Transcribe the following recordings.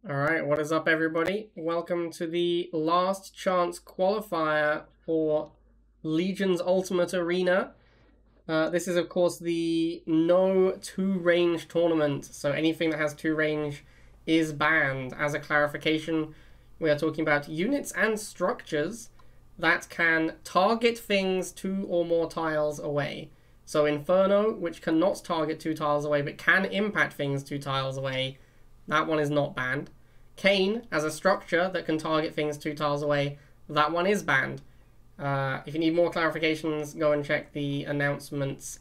Alright, what is up everybody? Welcome to the last chance qualifier for Legion's Ultimate Arena. This is of course the no 2-range tournament, so anything that has 2 range is banned. As a clarification, we are talking about units and structures that can target things 2 or more tiles away. So Inferno, which cannot target 2 tiles away but can impact things 2 tiles away, that one is not banned. Kane, as a structure that can target things 2 tiles away, that one is banned. If you need more clarifications, go and check the announcements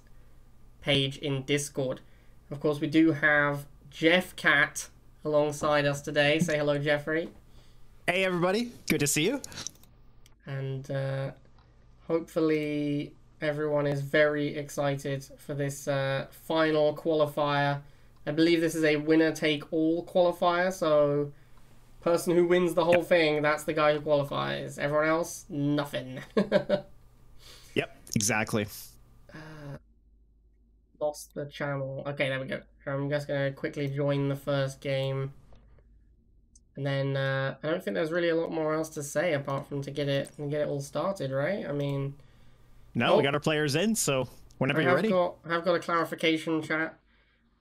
page in Discord. Of course, we do have Jeff Cat alongside us today. Say hello, Jeffrey. Hey, everybody. Good to see you. And hopefully everyone is very excited for this final qualifier. I believe this is a winner-take-all qualifier, so person who wins the whole thing, that's the guy who qualifies. Everyone else, nothing. Yep, exactly. Lost the channel. Okay, there we go. I'm just going to quickly join the first game. And then I don't think there's really a lot more else to say apart from to get it all started, right? I mean... No, we got our players in, so whenever you're ready. I've got a clarification, chat.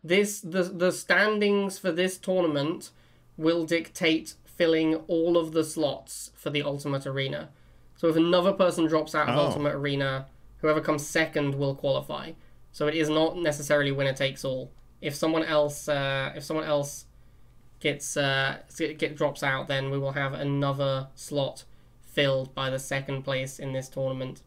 The standings for this tournament will dictate filling all of the slots for the Ultimate Arena. So if another person drops out of Ultimate Arena, whoever comes second will qualify. So it is not necessarily winner takes all. If someone else drops out, then we will have another slot filled by the second place in this tournament.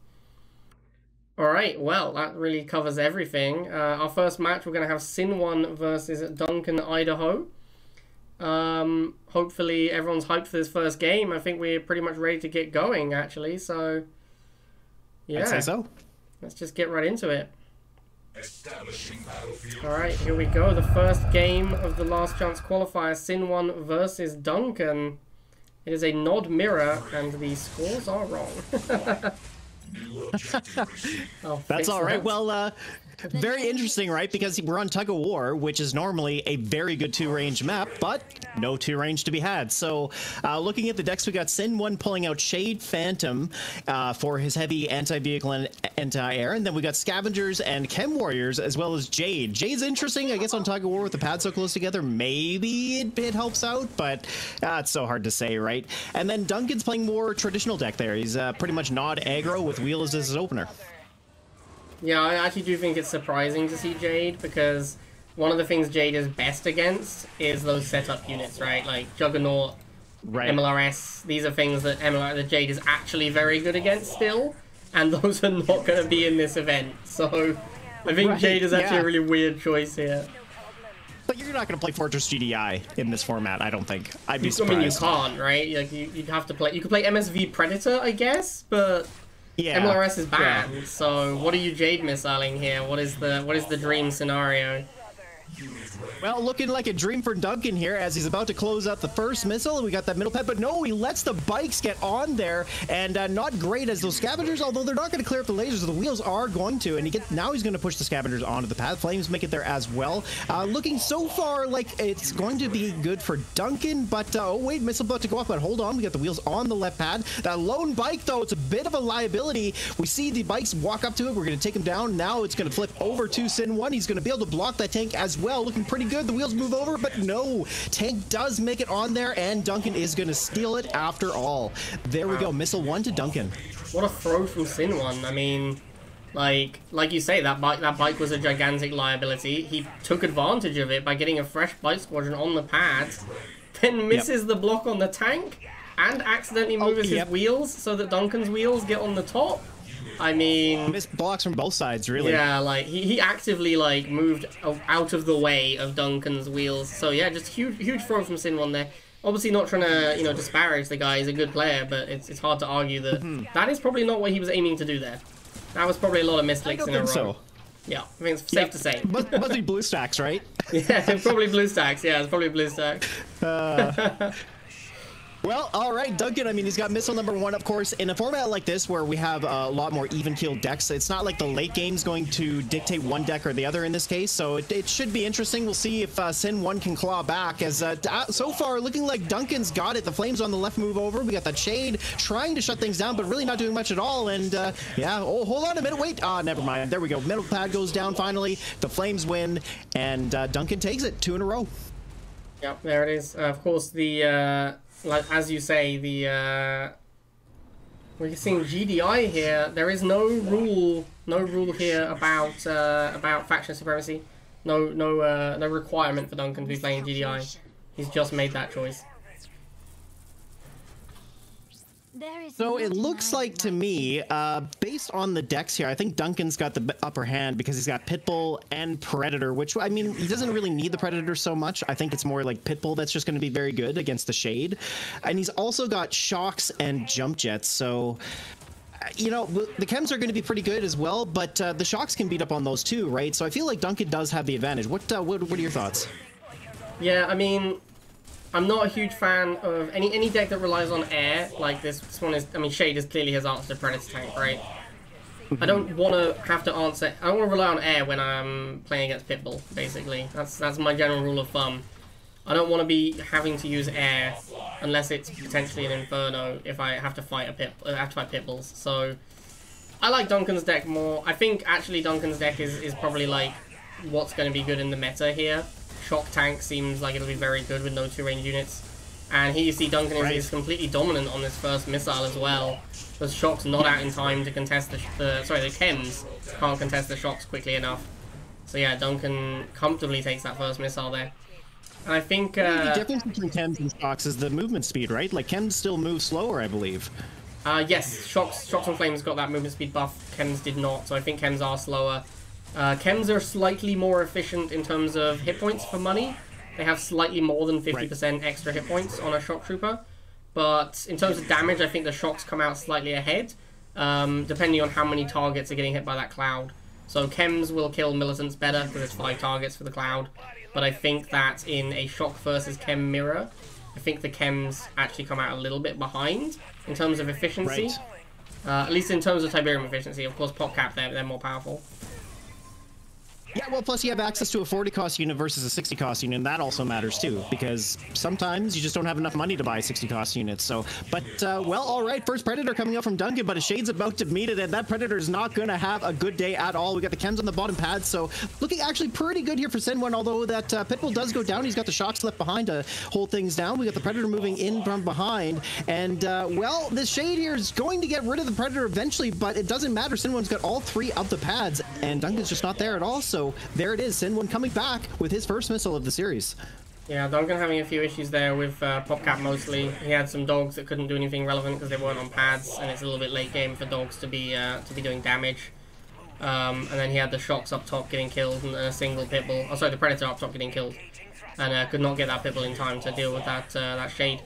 Alright, well, that really covers everything. Our first match, we're going to have Sin1 versus Duncan, Idaho. Hopefully everyone's hyped for this first game. I think we're pretty much ready to get going, actually. So, yeah. I'd say so. Let's just get right into it. Alright, here we go. The first game of the last chance qualifier, Sin1 versus Duncan. It is a nod mirror, and the scores are wrong. That's all right. Well, very interesting, right? Because we're on Tug of War, which is normally a very good 2-range map, but no 2-range to be had. So looking at the decks, we got Sin1 pulling out Shade Phantom for his heavy anti-vehicle and anti-air, and then we got Scavengers and Chem Warriors, as well as Jade. Jade's interesting, I guess, on Tug of War with the pads so close together. Maybe it helps out, but it's so hard to say, right? And then Duncan's playing more traditional deck there. He's pretty much Nod aggro with Wheels as his opener. Yeah, I actually do think it's surprising to see Jade, because one of the things Jade is best against is those setup units, right? Like Juggernaut, right. MLRS, these are things that Jade is actually very good against still, and those are not going to be in this event. So I think Jade is actually a really weird choice here. But you're not going to play Fortress GDI in this format, I don't think. I'd be surprised. I mean, you can't, right? Like you'd have to play. You could play MSV Predator, I guess, but yeah, MLRS is banned. Yeah. So what are you Jade missiling here? What is the dream scenario? Well, looking like a dream for Duncan here as he's about to close out the first missile. We got that middle pad, but no, he lets the bikes get on there, and not great as those Scavengers, although they're not going to clear up the lasers, the Wheels are going to, and now he's going to push the Scavengers onto the pad. Flames make it there as well. Looking so far like it's going to be good for Duncan, but oh wait, missile about to go off, but hold on, we got the Wheels on the left pad. That lone bike, though, it's a bit of a liability. We see the bikes walk up to it. We're going to take him down. Now it's going to flip over to Sin1. He's going to be able to block that tank as well. Looking pretty good. The Wheels move over, but no, tank does make it on there, and Duncan is going to steal it after all. There we go, missile 1 to Duncan. What a throw from Sin1. I mean, like you say, that bike was a gigantic liability. He took advantage of it by getting a fresh bike squadron on the pads, then misses the block on the tank, and accidentally moves his wheels so that Duncan's wheels get on the top. I mean, missed blocks from both sides, really. Yeah, like he actively like moved out of the way of Duncan's wheels. So yeah, just huge throw from Sin1 there. Obviously not trying to disparage the guy. He's a good player, but it's hard to argue that that is probably not what he was aiming to do there. That was probably a lot of misclicks in a row. So. Yeah, I think it's safe to say. Must be blue stacks, right? Yeah, probably blue stacks. Yeah, it's probably blue stacks. Well, all right, Duncan, I mean, he's got missile number 1, of course. In a format like this where we have a lot more even-keeled decks, it's not like the late game's going to dictate one deck or the other in this case, so it should be interesting. We'll see if Sin 1 can claw back, as so far, looking like Duncan's got it. The Flames on the left move over. We got that Shade trying to shut things down, but really not doing much at all, and yeah, oh, hold on a minute, wait. Never mind. There we go. Middle pad goes down finally. The Flames win, and Duncan takes it 2 in a row. Yep, there it is. Of course, the... like as you say, we're seeing GDI here. There is no rule here about faction supremacy. No requirement for Duncan to be playing GDI. He's just made that choice. So it looks like to me, based on the decks here, I think Duncan's got the upper hand because he's got Pitbull and Predator, which, I mean, he doesn't really need the Predator so much. I think it's more like Pitbull that's just going to be very good against the Shade. And he's also got Shocks and Jump Jets, so... you know, the chems are going to be pretty good as well, but the Shocks can beat up on those too, right? So I feel like Duncan does have the advantage. What are your thoughts? Yeah, I mean... I'm not a huge fan of any deck that relies on air, like this one is. I mean, Shade is clearly his answer to Predator tank, right? I don't want to have to answer. I don't want to rely on air when I'm playing against Pitbull. Basically, that's my general rule of thumb. I don't want to be having to use air unless it's potentially an Inferno if I have to fight Pitbulls. So I like Duncan's deck more. I think actually Duncan's deck is probably like what's going to be good in the meta here. Shock tank seems like it'll be very good with no 2-range units. And here you see Duncan is completely dominant on this first missile as well. Because Shock's not out in time to contest the chems can't contest the Shocks quickly enough. So yeah, Duncan comfortably takes that first missile there. And I think... the difference between chems and Shocks is the movement speed, right? Like, chems still move slower, I believe. Yes, Shocks and Flames got that movement speed buff. Chems did not, so I think chems are slower. Chems are slightly more efficient in terms of hit points for money. They have slightly more than 50% extra hit points on a Shock Trooper. But in terms of damage, I think the Shocks come out slightly ahead, depending on how many targets are getting hit by that Cloud. So Chems will kill Militants better, because it's 5 targets for the Cloud. But I think that in a Shock versus Chem mirror, I think the Chems actually come out a little bit behind in terms of efficiency. At least in terms of Tiberium efficiency. Of course, PopCap, they're more powerful. Yeah, well, plus you have access to a 40-cost unit versus a 60-cost unit, and that also matters too, because sometimes you just don't have enough money to buy 60-cost units. So, but, well, all right, first Predator coming up from Duncan, but a Shade's about to meet it, and that Predator is not going to have a good day at all. We got the chems on the bottom pad, so looking actually pretty good here for Sin 1, although that Pitbull does go down. He's got the Shocks left behind to hold things down. We got the Predator moving in from behind, and, well, this Shade here is going to get rid of the Predator eventually, but it doesn't matter. Sin 1's got all 3 of the pads, and Duncan's just not there at all, so there it is, Sin 1 coming back with his first missile of the series. Yeah, Duncan having a few issues there with PopCap mostly. He had some dogs that couldn't do anything relevant because they weren't on pads, and it's a little bit late game for dogs to be doing damage. And then he had the Shocks up top getting killed and a single Pitbull. Oh, sorry, the Predator up top getting killed, and could not get that Pitbull in time to deal with that Shade.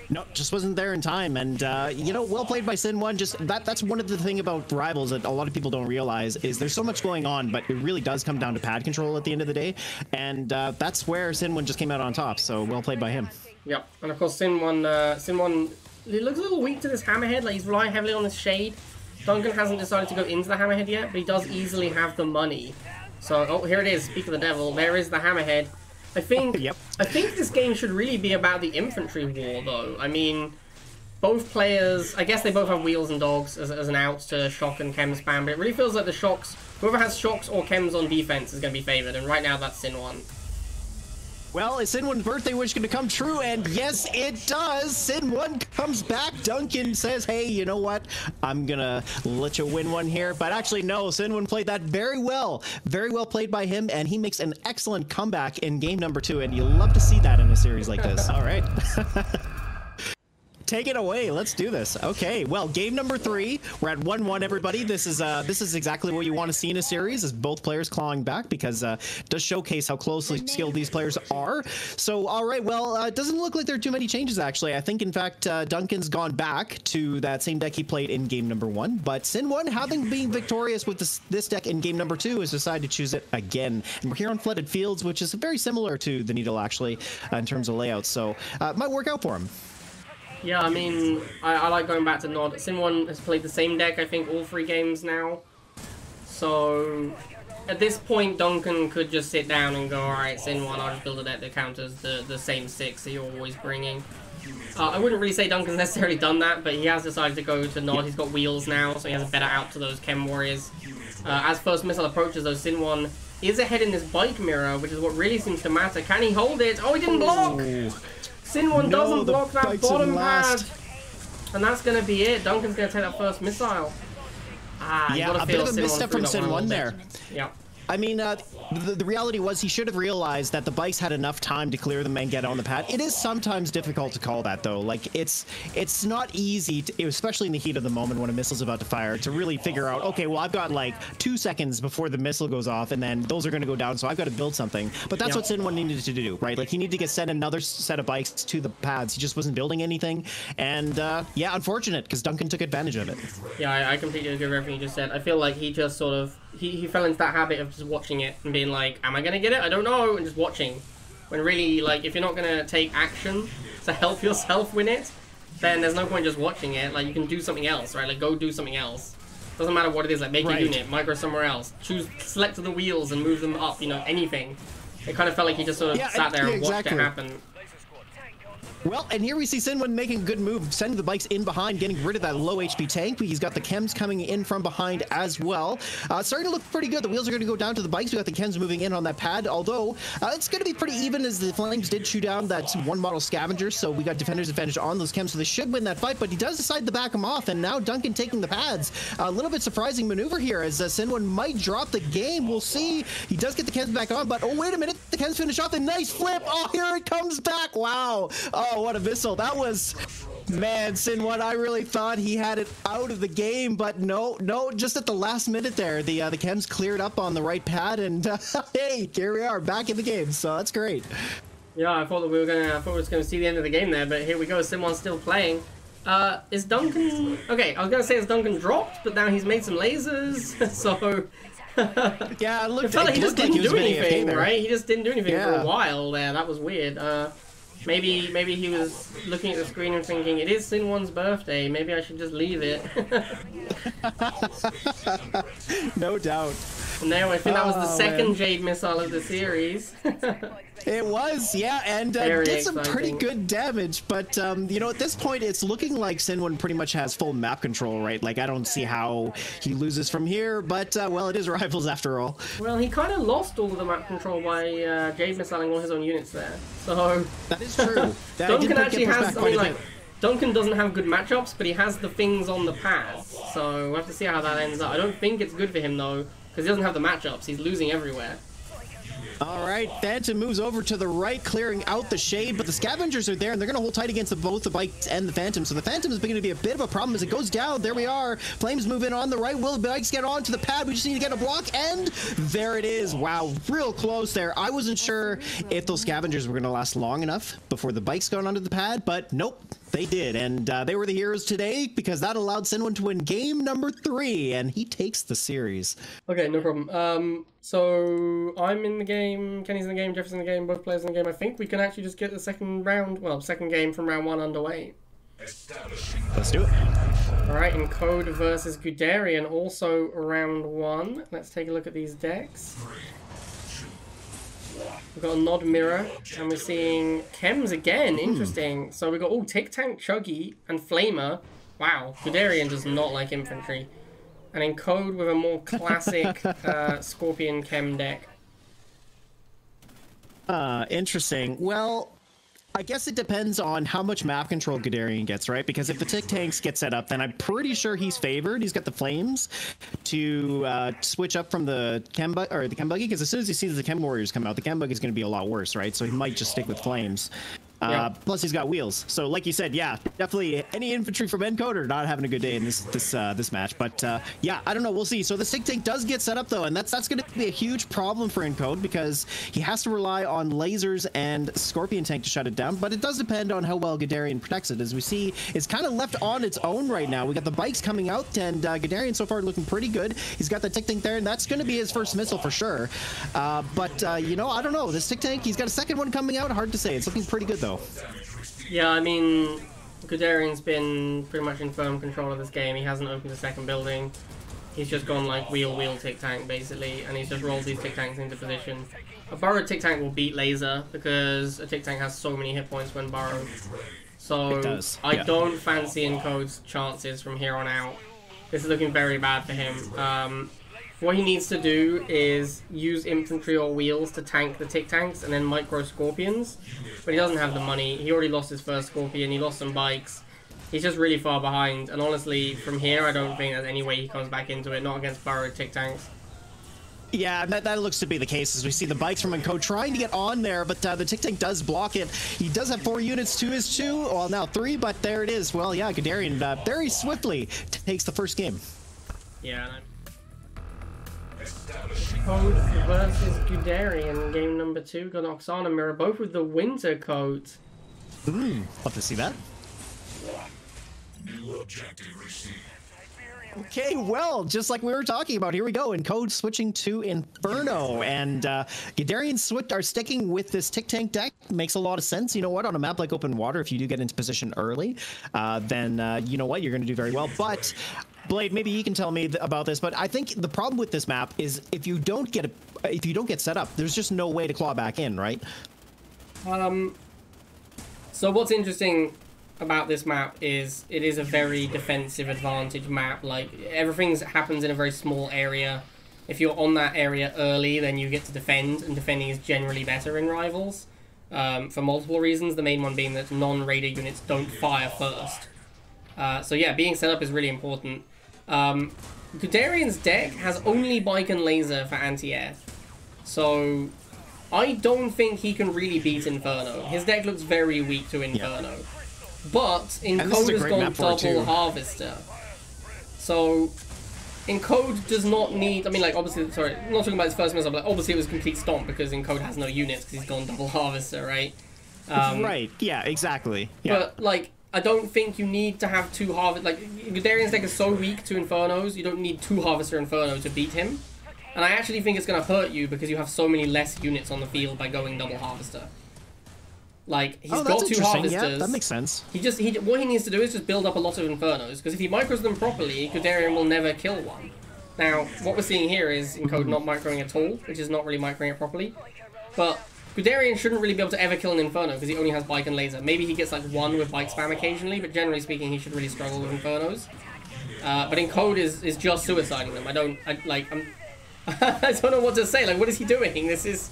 No, just wasn't there in time, and you know, well played by Sin 1. Just that's one of the thing about Rivals that a lot of people don't realize is there's so much going on, but it really does come down to pad control at the end of the day, and that's where Sin 1 just came out on top. So well played by him. Yep, and of course Sin 1, he looks a little weak to this Hammerhead. Like he's relying heavily on this Shade. Duncan hasn't decided to go into the Hammerhead yet, but he does easily have the money. So oh, here it is. Speak of the devil. There is the Hammerhead. I think I think this game should really be about the infantry war, though. I mean, both players, I guess they both have wheels and dogs as an out to Shock and Chem spam, but it really feels like the Shocks, whoever has Shocks or Chems on defense is going to be favored, and right now that's Sin 1. Well, is Sin 1's birthday wish going to come true? And yes, it does. Sin 1 comes back. Duncan says, hey, you know what? I'm going to let you win one here. But actually, no, Sin 1 played that very well. Very well played by him. And he makes an excellent comeback in game number 2. And you love to see that in a series like this. All right. Take it away. Let's do this. Okay. Well, game number 3. We're at 1-1. Everybody. This is exactly what you want to see in a series. Is both players clawing back because it does showcase how closely skilled these players are. So, all right. Well, it doesn't look like there are too many changes actually. I think in fact Duncan's gone back to that same deck he played in game number 1. But Sin1, having been victorious with this deck in game number 2, has decided to choose it again. And we're here on Flooded Fields, which is very similar to the Needle actually in terms of layout. So, it might work out for him. Yeah, I mean, I like going back to Nod. Sin1 has played the same deck, I think, all 3 games now. So, at this point, Duncan could just sit down and go, alright, Sin1, I'll just build a deck that counters the same 6 that you're always bringing. I wouldn't really say Duncan's necessarily done that, but he has decided to go to Nod. He's got wheels now, so he has a better out to those Chem Warriors. As first missile approaches, though, Sin1 is ahead in this bike mirror, which is what really seems to matter. Can he hold it? Oh, he didn't block! Sin1 doesn't block that bottom pad. And that's going to be it. Duncan's going to take that first missile. Yeah, a bit of a misstep from Sin1 there. Yeah. I mean, the reality was he should have realized that the bikes had enough time to clear them and get on the pad. It is sometimes difficult to call that, though. Like, it's not easy, especially in the heat of the moment when a missile's about to fire, to really figure out, okay, well, I've got like 2 seconds before the missile goes off, and then those are going to go down, so I've got to build something. But that's what Sin1 needed to do, right? Like, he needed to send another set of bikes to the pads. He just wasn't building anything. And, yeah, unfortunate, because Duncan took advantage of it. Yeah, I completely agree with everything you just said. I feel like he just sort of... He fell into that habit of just watching it and being like, am I going to get it? I don't know. And just watching. When really, like, if you're not going to take action to help yourself win it, then there's no point just watching it. Like, you can do something else, right? Like, go do something else. Doesn't matter what it is. Like, make a unit, micro somewhere else. Select the wheels and move them up, you know, anything. It kind of felt like he just sort of sat there and watched it happen. Well, and here we see Sin1 making a good move, sending the bikes in behind, getting rid of that low HP tank. He's got the chems coming in from behind as well. Starting to look pretty good. The wheels are going to go down to the bikes. We got the chems moving in on that pad, although it's going to be pretty even as the Flames did chew down that 1 model scavenger, so we got defender's advantage on those chems, so they should win that fight, but he does decide to back him off, and now Duncan taking the pads. A little bit surprising maneuver here as Sin1 might drop the game. We'll see. He does get the chems back on, but oh, wait a minute. The chems finish off. A nice flip. Oh, here it comes back. Wow. Oh, what a missile. That was, man, Sin1, I really thought he had it out of the game, but no, just at the last minute there, the chems cleared up on the right pad, and hey, here we are, back in the game, so that's great. Yeah, I thought we were gonna see the end of the game there, but here we go, Sin1's still playing. Is Duncan... Okay, I was gonna say is Duncan dropped, but now he's made some lasers, so... Yeah, it felt like he just didn't do anything, right? He just didn't do anything for a while there. That was weird. Maybe he was looking at the screen and thinking, it is Sin1's birthday. Maybe I should just leave it. No doubt. No, I think that was the second Jade missile of the series. It was, yeah, and did some pretty good damage, but you know, at this point it's looking like Sin1 pretty much has full map control, right? Like, I don't see how he loses from here, but well, it is rivals after all. Well, he kind of lost all of the map control by Jade missiling all his own units there, so... That is true. Duncan actually has, I mean, like, Duncan doesn't have good matchups, but he has the things on the pads, so we'll have to see how that ends up. I don't think it's good for him, though, because he doesn't have the matchups. He's losing everywhere. All right, Phantom moves over to the right, clearing out the shade, but the scavengers are there, and they're going to hold tight against both the bikes and the Phantom, so the Phantom is beginning to be a bit of a problem as it goes down. There we are. Flames move in on the right. Will the bikes get onto the pad? We just need to get a block, and there it is. Wow, real close there. I wasn't sure if those scavengers were going to last long enough before the bikes got onto the pad, but nope. They did, and they were the heroes today because that allowed Sin1 to win game number 3, and he takes the series. Okay, no problem. So I'm in the game, Kenny's in the game, Jeff's in the game, both players in the game. I think we can actually just get the second game from round 1 underway. Let's do it. Alright, Encode versus Guderian, also round 1. Let's take a look at these decks. We've got a Nod Mirror, and we're seeing Chems again. Interesting. So we've got, Tick Tank, Chuggy, and Flamer. Wow, Guderian does not like infantry. And Encode with a more classic Scorpion Chem deck. Interesting. Well, I guess it depends on how much map control Guderian gets, right? Because if the Tick Tanks get set up, then I'm pretty sure he's favored. He's got the Flames to switch up from the Chem Buggy, because as soon as he sees the Chem Warriors come out, the Chem Buggy is going to be a lot worse, right? So he might just stick with Flames. Plus, he's got wheels. So, like you said, yeah, definitely any infantry from Encode are not having a good day in this match. But yeah, I don't know. We'll see. So the Sig Tank does get set up though, and that's going to be a huge problem for Encode because he has to rely on lasers and Scorpion Tank to shut it down. But it does depend on how well Guderian protects it. As we see, it's kind of left on its own right now. We got the bikes coming out, and Guderian so far looking pretty good. He's got the Tic Tank there, and that's going to be his first missile for sure. But you know, I don't know. This Tic Tank, he's got a second one coming out. Hard to say. It's looking pretty good though. Yeah, I mean, Guderian's been pretty much in firm control of this game. He hasn't opened a second building. He's just gone like wheel Tic Tank basically, and he's just rolled these Tic Tanks into position. A burrowed Tic Tank will beat laser because a Tic Tank has so many hit points when burrowed. So I don't fancy Encode's chances from here on out. This is looking very bad for him. What he needs to do is use infantry or wheels to tank the Tic Tanks and then micro Scorpions. But he doesn't have the money. He already lost his first Scorpion. He lost some bikes. He's just really far behind. And honestly, from here, I don't think there's any way he comes back into it. Not against burrowed Tic Tanks. Yeah, that looks to be the case as we see the bikes from Encode trying to get on there, but the Tic Tank does block it. He does have 4 units to his 2, well now 3, but there it is. Well, yeah, Guderian very swiftly takes the first game. Yeah. Code versus Guderian, game number 2. Got Oksana Mirror, both with the winter coat. Love to see that. New objective received. Okay, well, just like we were talking about, here we go. Encode switching to Inferno, and Guderian are sticking with this Tic Tank deck. Makes a lot of sense. You know what? On a map like Open Water, if you do get into position early, then you know what? You're going to do very well. But Blade, maybe you can tell me about this. But I think the problem with this map is if you don't get set up, there's just no way to claw back in, right? So what's interesting about this map is it is a very defensive advantage map. Like, everything happens in a very small area. If you're on that area early, then you get to defend, and defending is generally better in Rivals for multiple reasons, the main one being that non-raider units don't fire first. So yeah, being set up is really important. Guderian's deck has only bike and laser for anti-air, so I don't think he can really beat Inferno. His deck looks very weak to Inferno. Yeah. But Encode has gone double Harvester. So Encode does not need, I mean, like, obviously, sorry, I'm not talking about his first missile, but obviously it was a complete stomp because Encode has no units because he's gone double Harvester, right? Right, yeah, exactly. Yeah. But, like, I don't think you need to have 2 Harvester, like, Guderian's deck is so weak to Infernos, you don't need 2 Harvester Inferno to beat him. And I actually think it's going to hurt you because you have so many less units on the field by going double Harvester. Like, he's got 2 Harvesters. Yeah, that makes sense. What he needs to do is just build up a lot of Infernos, because if he micros them properly, Guderian will never kill one. Now, what we're seeing here is Encode not microing at all, which is not really microing it properly. But Guderian shouldn't really be able to ever kill an Inferno, because he only has bike and laser. Maybe he gets like 1 with bike spam occasionally, but generally speaking, he should really struggle with Infernos. But Encode is just suiciding them. I don't know what to say. Like, what is he doing? This is...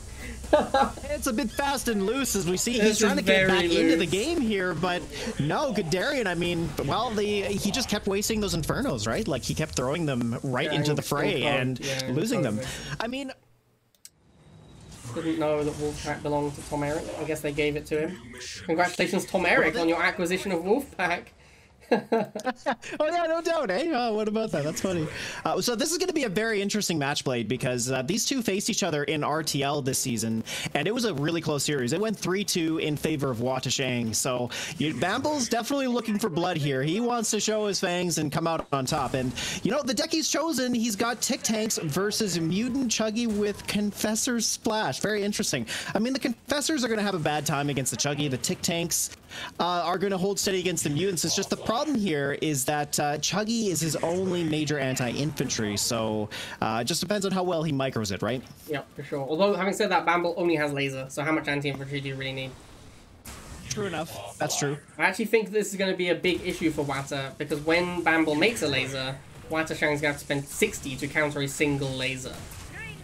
It's a bit fast and loose as we see. He's trying to get back into the game here, but no, Guderian, I mean, well, he just kept wasting those Infernos, right? Like, he kept throwing them right into the fray and losing them. I mean... Didn't know that Wolfpack belonged to Tom Eric. I guess they gave it to him. Congratulations, Tom Eric, on your acquisition of Wolfpack. Oh yeah, no doubt, eh? Oh, what about that? That's funny. So this is going to be a very interesting match, Blade, because these two faced each other in RTL this season, and it was a really close series. It went 3-2 in favor of Watashang. So Bamble's definitely looking for blood here. He wants to show his fangs and come out on top. And you know, the deck he's chosen, he's got Tic Tanks versus Mutant Chuggy with Confessor's Splash. Very interesting. I mean, the Confessors are going to have a bad time against the Chuggy. The Tic Tanks are going to hold steady against the Mutants. It's just the problem here is that Chuggy is his only major anti-infantry, so it just depends on how well he micros it, right? Yeah, for sure. Although, having said that, Bamble only has laser, so how much anti-infantry do you really need? True enough. That's true. I actually think this is going to be a big issue for Wata, because when Bamble makes a laser, Watashang's going to have to spend 60 to counter a single laser.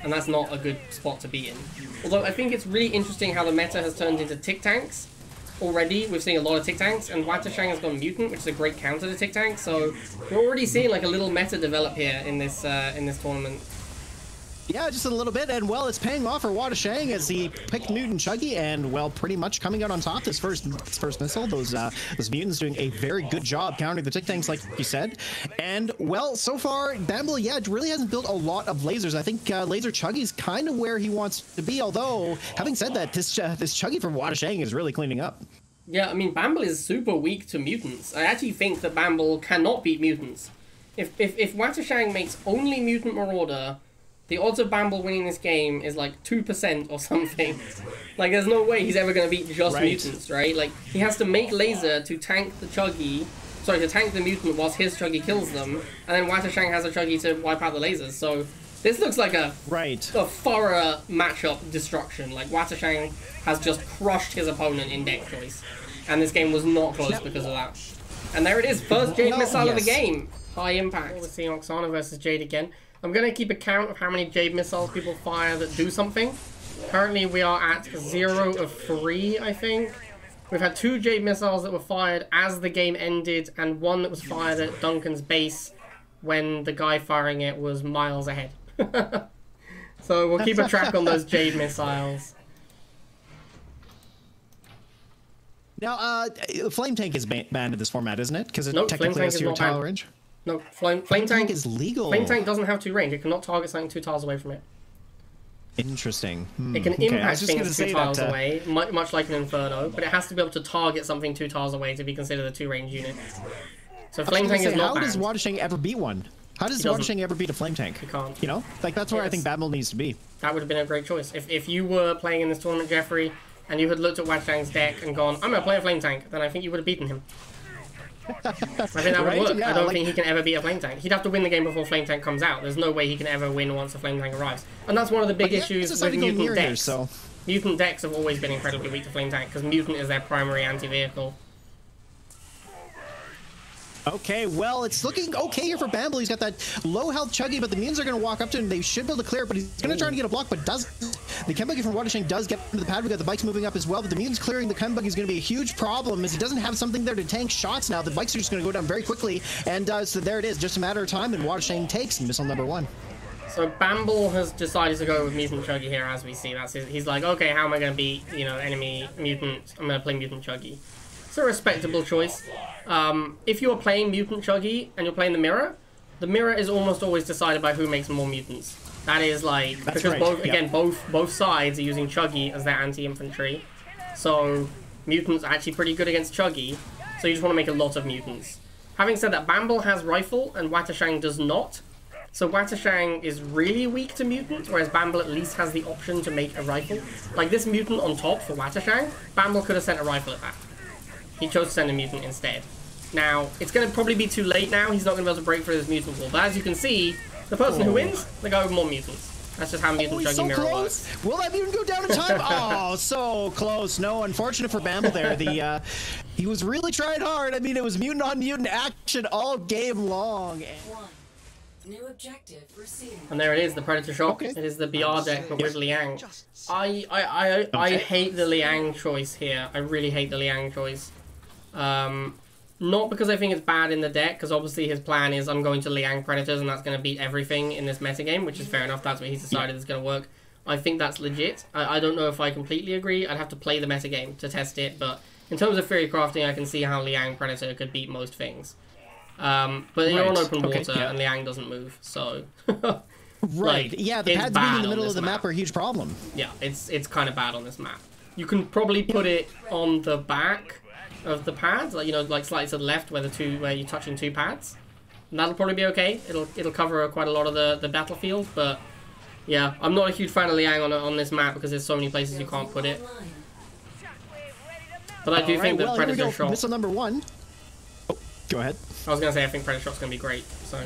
And that's not a good spot to be in. Although, I think it's really interesting how the meta has turned into Tic Tanks. Already, we're seeing a lot of Tic Tanks, and Watashang has gone Mutant, which is a great counter to Tic Tanks, so we're already seeing like a little meta develop here in this tournament. Yeah, just a little bit, and well, it's paying off for Watashang as he picked Mutant Chuggy, and well, pretty much coming out on top this first missile. Those mutants doing a very good job countering the tick tanks, like you said. And well, so far, Bamble, yeah, really hasn't built a lot of lasers. I think Laser Chuggy's kind of where he wants to be. Although, having said that, this Chuggy from Watashang is really cleaning up. Yeah, I mean, Bamble is super weak to mutants. I actually think that Bamble cannot beat mutants. If Watashang makes only Mutant Marauder, the odds of Bamble winning this game is like 2% or something. Like, there's no way he's ever going to beat just mutants, right? Like, he has to make laser to tank the Chuggy, sorry, to tank the mutant whilst his Chuggy kills them, and then Watashang has a Chuggy to wipe out the lasers. So this looks like a thorough matchup destruction. Like, Watashang has just crushed his opponent in deck choice, and this game was not close because of that. And there it is, first Jade missile of the game. High impact. We're seeing Oksana versus Jade again. I'm going to keep a count of how many Jade missiles people fire that do something. Currently, we are at 0 of 3, I think. We've had 2 Jade missiles that were fired as the game ended, and 1 that was fired at Duncan's base when the guy firing it was miles ahead. So we'll keep a track on those Jade missiles. Now, Flame Tank is banned in this format, isn't it? Because it Nope, technically has 2 tile range. No, Flame Tank is legal. Flame Tank doesn't have 2 range. It cannot target something 2 tiles away from it. Interesting. It can impact things 2 tiles away, much like an Inferno, but it has to be able to target something 2 tiles away to be considered a 2 range unit. So Flame Tank is not banned. How does Watashang ever beat one? How does Watashang ever beat a Flame Tank? He can't. You know? Like, that's where I think Bamble needs to be. That would have been a great choice. If you were playing in this tournament, Jeffrey, and you had looked at Watashang's deck and gone, I'm going to play a Flame Tank, then I think you would have beaten him. I think that would work. Yeah, I don't think he can ever beat a Flame Tank. He'd have to win the game before Flame Tank comes out. There's no way he can ever win once a Flame Tank arrives. And that's one of the big issues with Mutant decks. Mutant decks have always been incredibly weak to Flame Tank, because Mutant is their primary anti-vehicle. Okay, well, it's looking okay here for Bamble. He's got that low health Chuggy, but the mutants are going to walk up to him. They should be able to clear it, but he's going to try to get a block, but doesn't. The Chem Buggy from Watashang does get into the pad. We got the bikes moving up as well, but the mutants clearing the Chem Buggy is going to be a huge problem as he doesn't have something there to tank shots now. The bikes are just going to go down very quickly, and so there it is. Just a matter of time, and Watashang takes missile number 1. So Bamble has decided to go with Mutant Chuggy here, as we see. He's like, okay, how am I going to beat, you know, enemy mutant? I'm going to play Mutant Chuggy. It's a respectable choice. If you're playing Mutant Chuggy and you're playing the mirror is almost always decided by who makes more mutants. That is like, because both sides are using Chuggy as their anti-infantry. So mutants are actually pretty good against Chuggy. So you just want to make a lot of mutants. Having said that, Bamble has rifle and Watashang does not. So Watashang is really weak to mutants, whereas Bamble at least has the option to make a rifle. Like this mutant on top for Watashang, Bamble could have sent a rifle at that. He chose to send a mutant instead. Now, it's going to probably be too late now. He's not going to be able to break through this mutant wall. But as you can see, the person who wins, they go with more mutants. That's just how Mutant Chuggy Mirror works. Will that mutant go down in time? Oh, so close. No, unfortunate for Bamble there. He was really trying hard. I mean, it was mutant on mutant action all game long. New objective received. And there it is, the Predator Shock. It is the BR deck, but with Liang. I hate the Liang choice here. I really hate the Liang choice. Not because I think it's bad in the deck, because obviously his plan is I'm going to Liang Predators and that's going to beat everything in this metagame, which is fair enough. That's what he's decided is going to work. I think that's legit. I don't know if I completely agree. I'd have to play the metagame to test it, but in terms of theory crafting, I can see how Liang Predator could beat most things. But you're on open water and Liang doesn't move, so... Right, yeah, the pads being in the middle of the map are a huge problem. Yeah, it's kind of bad on this map. You can probably put it on the back of the pads, like, you know, like slightly to the left where you're touching 2 pads. And that'll probably be okay. It'll cover quite a lot of the battlefield, but yeah, I'm not a huge fan of Liang on this map because there's so many places you can't put it. But I do think that Predator Shot... Missile number 1. Oh, go ahead. I was going to say I think Predator Shot's going to be great, so...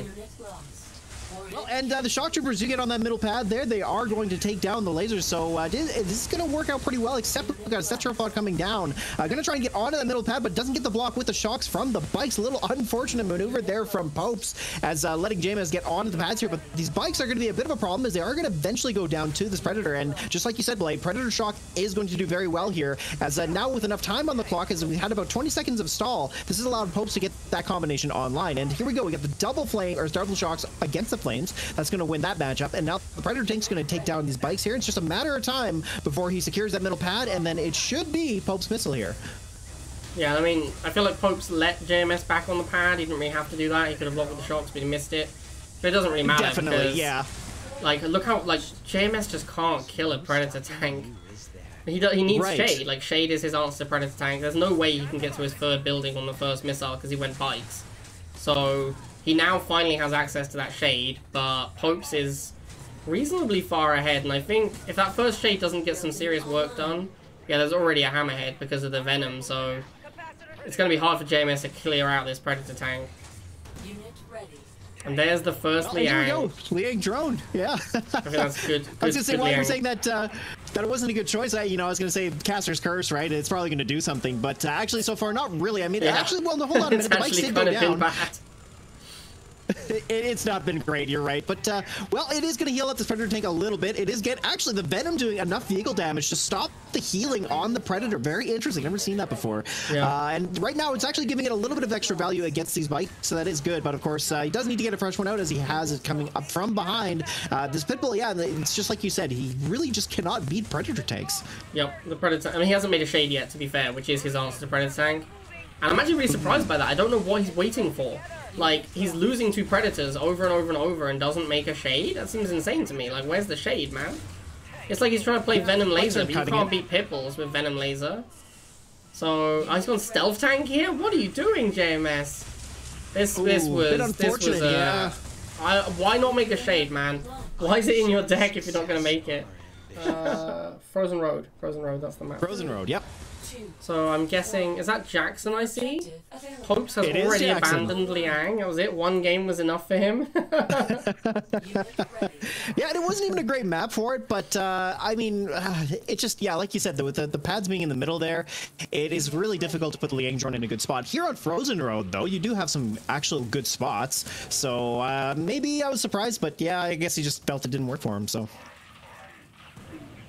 Well, and the shock troopers do get on that middle pad there. They are going to take down the lasers, so this is going to work out pretty well, except we've got a Cetrafod coming down. Going to try and get onto that middle pad, but doesn't get the block with the shocks from the bikes. A little unfortunate maneuver there from Popes as letting Jameis get onto the pads here, but these bikes are going to be a bit of a problem as they are going to eventually go down to this Predator, and just like you said, Blade, Predator Shock is going to do very well here, as now with enough time on the clock, as we had about 20 seconds of stall, this has allowed Popes to get that combination online, and here we go. We got the double flame, or double shocks against the the Flames. That's going to win that matchup. And now the Predator tank's going to take down these bikes here. It's just a matter of time before he secures that middle pad, and then it should be Pope's missile here. Yeah, I mean, I feel like Pope's let JMS back on the pad. He didn't really have to do that. He could have blocked with the shocks, but he missed it. But it doesn't really matter. Definitely, because, yeah. like, look how, like, JMS just can't kill a Predator tank. He needs Shade. Like, Shade is his answer to Predator tank. There's no way he can get to his third building on the first missile because he went bikes. So, he now finally has access to that Shade, but Pope's is reasonably far ahead. And I think if that first Shade doesn't get some serious work done, yeah, there's already a Hammerhead because of the Venom, so it's going to be hard for JMS to clear out this Predator tank. Unit ready. And there's the first Liang. Here we go. Liang drone. Yeah. I think that's good. I was going to say, while you're saying that that it wasn't a good choice, I was going to say Caster's Curse, right? It's probably going to do something, but actually so far not really. I mean, actually, well, hold on a minute. The bikes did go down. It's not been great, you're right, but well, it is going to heal up this Predator tank a little bit. It is actually the Venom doing enough vehicle damage to stop the healing on the Predator. Very interesting, never seen that before. Yeah. And right now it's actually giving it a little bit of extra value against these bikes, so that is good. But of course he does need to get a fresh one out as he has it coming up from behind. This Pitbull, yeah, it's just like you said, he really just cannot beat Predator tanks. Yep, the Predator, I mean, he hasn't made a Shade yet, to be fair, which is his answer to Predator tank. And I'm actually really surprised by that. I don't know what he's waiting for. Like, he's losing to Predators over and over and over and doesn't make a Shade? That seems insane to me. Like, where's the Shade, man? It's like he's trying to play Venom Laser, but you can't beat Pitbulls with Venom Laser. So, he's gone Stealth Tank here? What are you doing, JMS? This was yeah. why not make a Shade, man? Why is it in your deck if you're not going to make it? Frozen Road, that's the map. Frozen Road, yep. So I'm guessing, is that Jackson I see? Popes has already abandoned Liang. That was it. One game was enough for him. Yeah, and it wasn't even a great map for it, but I mean, it just, yeah, like you said, with the pads being in the middle there, it is really difficult to put the Liang drone in a good spot. Here on Frozen Road, though, you do have some actual good spots. So maybe I was surprised, but yeah, I guess he just felt it didn't work for him, so.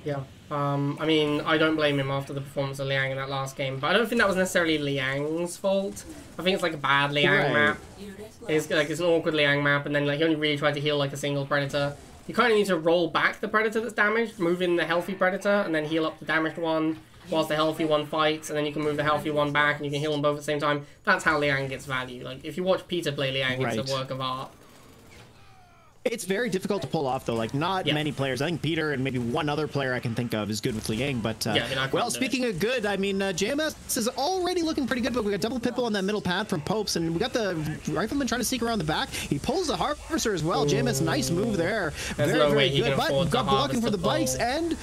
Yeah. I mean, I don't blame him after the performance of Liang in that last game, but I don't think that was necessarily Liang's fault. I think it's like a bad Liang map. It's like it's an awkward Liang map, and then like he only really tried to heal like a single Predator. You kind of need to roll back the Predator that's damaged, move in the healthy Predator, and then heal up the damaged one whilst the healthy one fights, and then you can move the healthy one back, and you can heal them both at the same time. That's how Liang gets value. Like if you watch Peter play Liang, it's a work of art. It's very difficult to pull off, though. Like, not many players. I think Peter and maybe one other player I can think of is good with Liang. But, well, speaking of good, I mean, JMS is already looking pretty good, but we got double Pitbull on that middle pad from Popes, and we got the Rifleman trying to sneak around the back. He pulls the Harvester as well. JMS, nice move there. Very good. But got blocking for the bikes, and...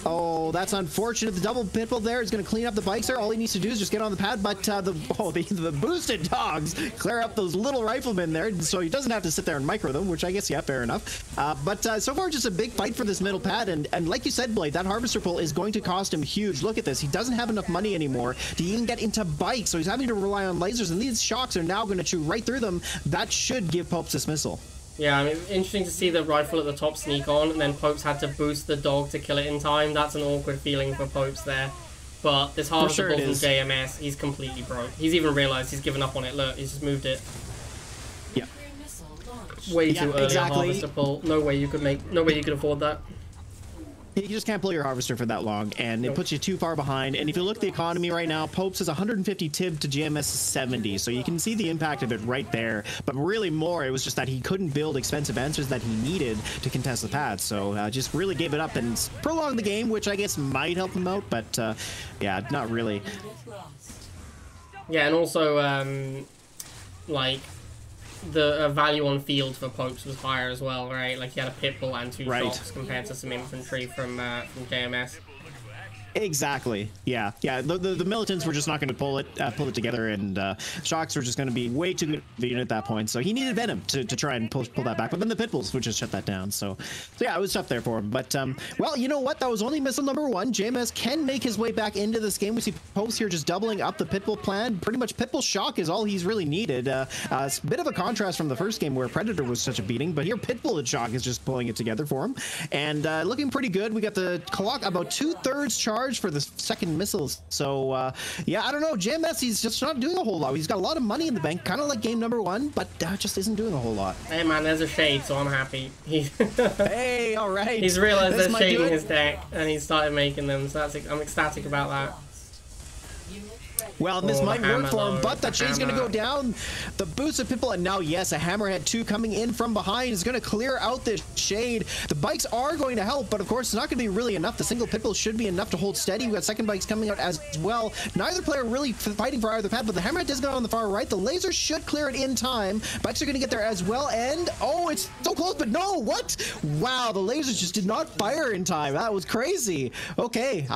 oh, that's unfortunate. The double Pitbull there is going to clean up the bikes there. All he needs to do is just get on the pad, but the boosted dogs clear up those little riflemen there, so he doesn't have to sit there and micro them, which I guess, yeah, fair enough. But so far, just a big fight for this middle pad, and like you said, Blade, that Harvester pull is going to cost him huge. Look at this. He doesn't have enough money anymore to even get into bikes, so he's having to rely on lasers, and these shocks are now going to chew right through them. That should give Popes dismissal. Yeah, I mean, interesting to see the rifle at the top sneak on, and then Popes had to boost the dog to kill it in time. That's an awkward feeling for Popes there. But this Harvester pull from JMS, he's completely broke. He's even realised he's given up on it. Look, he's just moved it. Yeah. Way too early a Harvester pull. No way you could afford that. You just can't pull your Harvester for that long, and it puts you too far behind. And if you look at the economy right now, Popes is 150 TIB to GMS 70, so you can see the impact of it right there. But really more, it was just that he couldn't build expensive answers that he needed to contest the pads, so just really gave it up and prolonged the game, which I guess might help him out, but yeah, not really. Yeah, and also, like... the value on field for Popes was higher as well, right? Like he had a Pitbull and two shocks compared to some infantry from JMS. Exactly. Yeah. The militants were just not going to pull it together, and shocks were just going to be way too good of a unit at that point. So he needed Venom to try and pull that back. But then the Pitbulls would just shut that down. So yeah, it was tough there for him. But well, you know what? That was only missile number one. JMS can make his way back into this game. We see Popes here just doubling up the Pitbull plan. Pretty much Pitbull shock is all he's really needed. It's a bit of a contrast from the first game where Predator was such a beating, but here Pitbull and shock is just pulling it together for him, and looking pretty good. We got the clock about 2/3 charge. charge for the second missiles. So, yeah, I don't know. JMS, he's just not doing a whole lot. He's got a lot of money in the bank, kind of like game number 1, but just isn't doing a whole lot. Hey, man, there's a shade, so I'm happy. Hey, all right. He's realized there's shade in his deck, and he started making them, so I'm ecstatic about that. Well, this might work for him, but that shade's going to go down. The boost of people, and now, yes, a Hammerhead 2 coming in from behind is going to clear out this shade. The bikes are going to help, but of course, it's not going to be really enough. The single Pitbull should be enough to hold steady. We've got second bikes coming out as well. Neither player really fighting for either pad, but the Hammerhead does go on the far right. The laser should clear it in time. Bikes are going to get there as well, and oh, it's so close, but no, what? Wow, the lasers just did not fire in time. That was crazy. Okay,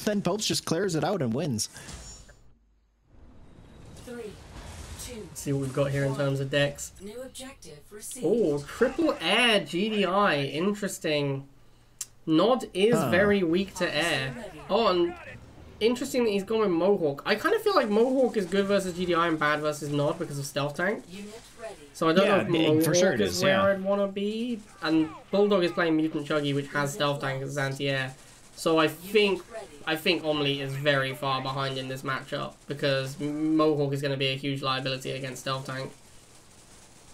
then Popes just clears it out and wins. See what we've got here in terms of decks. New objective received. Oh, triple air GDI. Interesting. Nod is very weak to air. Oh, and interesting that he's gone with Mohawk. I kind of feel like Mohawk is good versus GDI and bad versus Nod because of Stealth Tank. So I don't know if Mohawk for sure is where I'd want to be. And Bulldog is playing Mutant Chuggy, which has Stealth Tank as anti-air. So I think Omni is very far behind in this matchup because Mohawk is going to be a huge liability against Stealth Tank.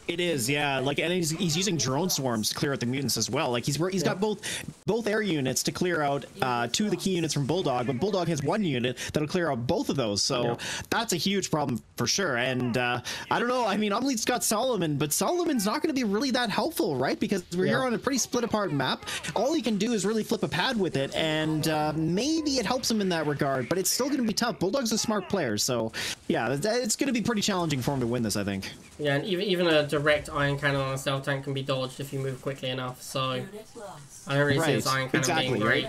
It is, yeah. Like, and he's using drone swarms to clear out the mutants as well. Like, he's got both air units to clear out 2 of the key units from Bulldog, but Bulldog has 1 unit that'll clear out both of those. So that's a huge problem for sure. And I don't know. I mean, Omni's got Solomon, but Solomon's not going to be really that helpful, right? Because we're here on a pretty split apart map. All he can do is really flip a pad with it, and maybe it helps him in that regard. But it's still going to be tough. Bulldog's a smart player, so yeah, it's going to be pretty challenging for him to win this, I think. Yeah, and even a direct iron cannon on a stealth tank can be dodged if you move quickly enough, so I don't really see this iron cannon being great.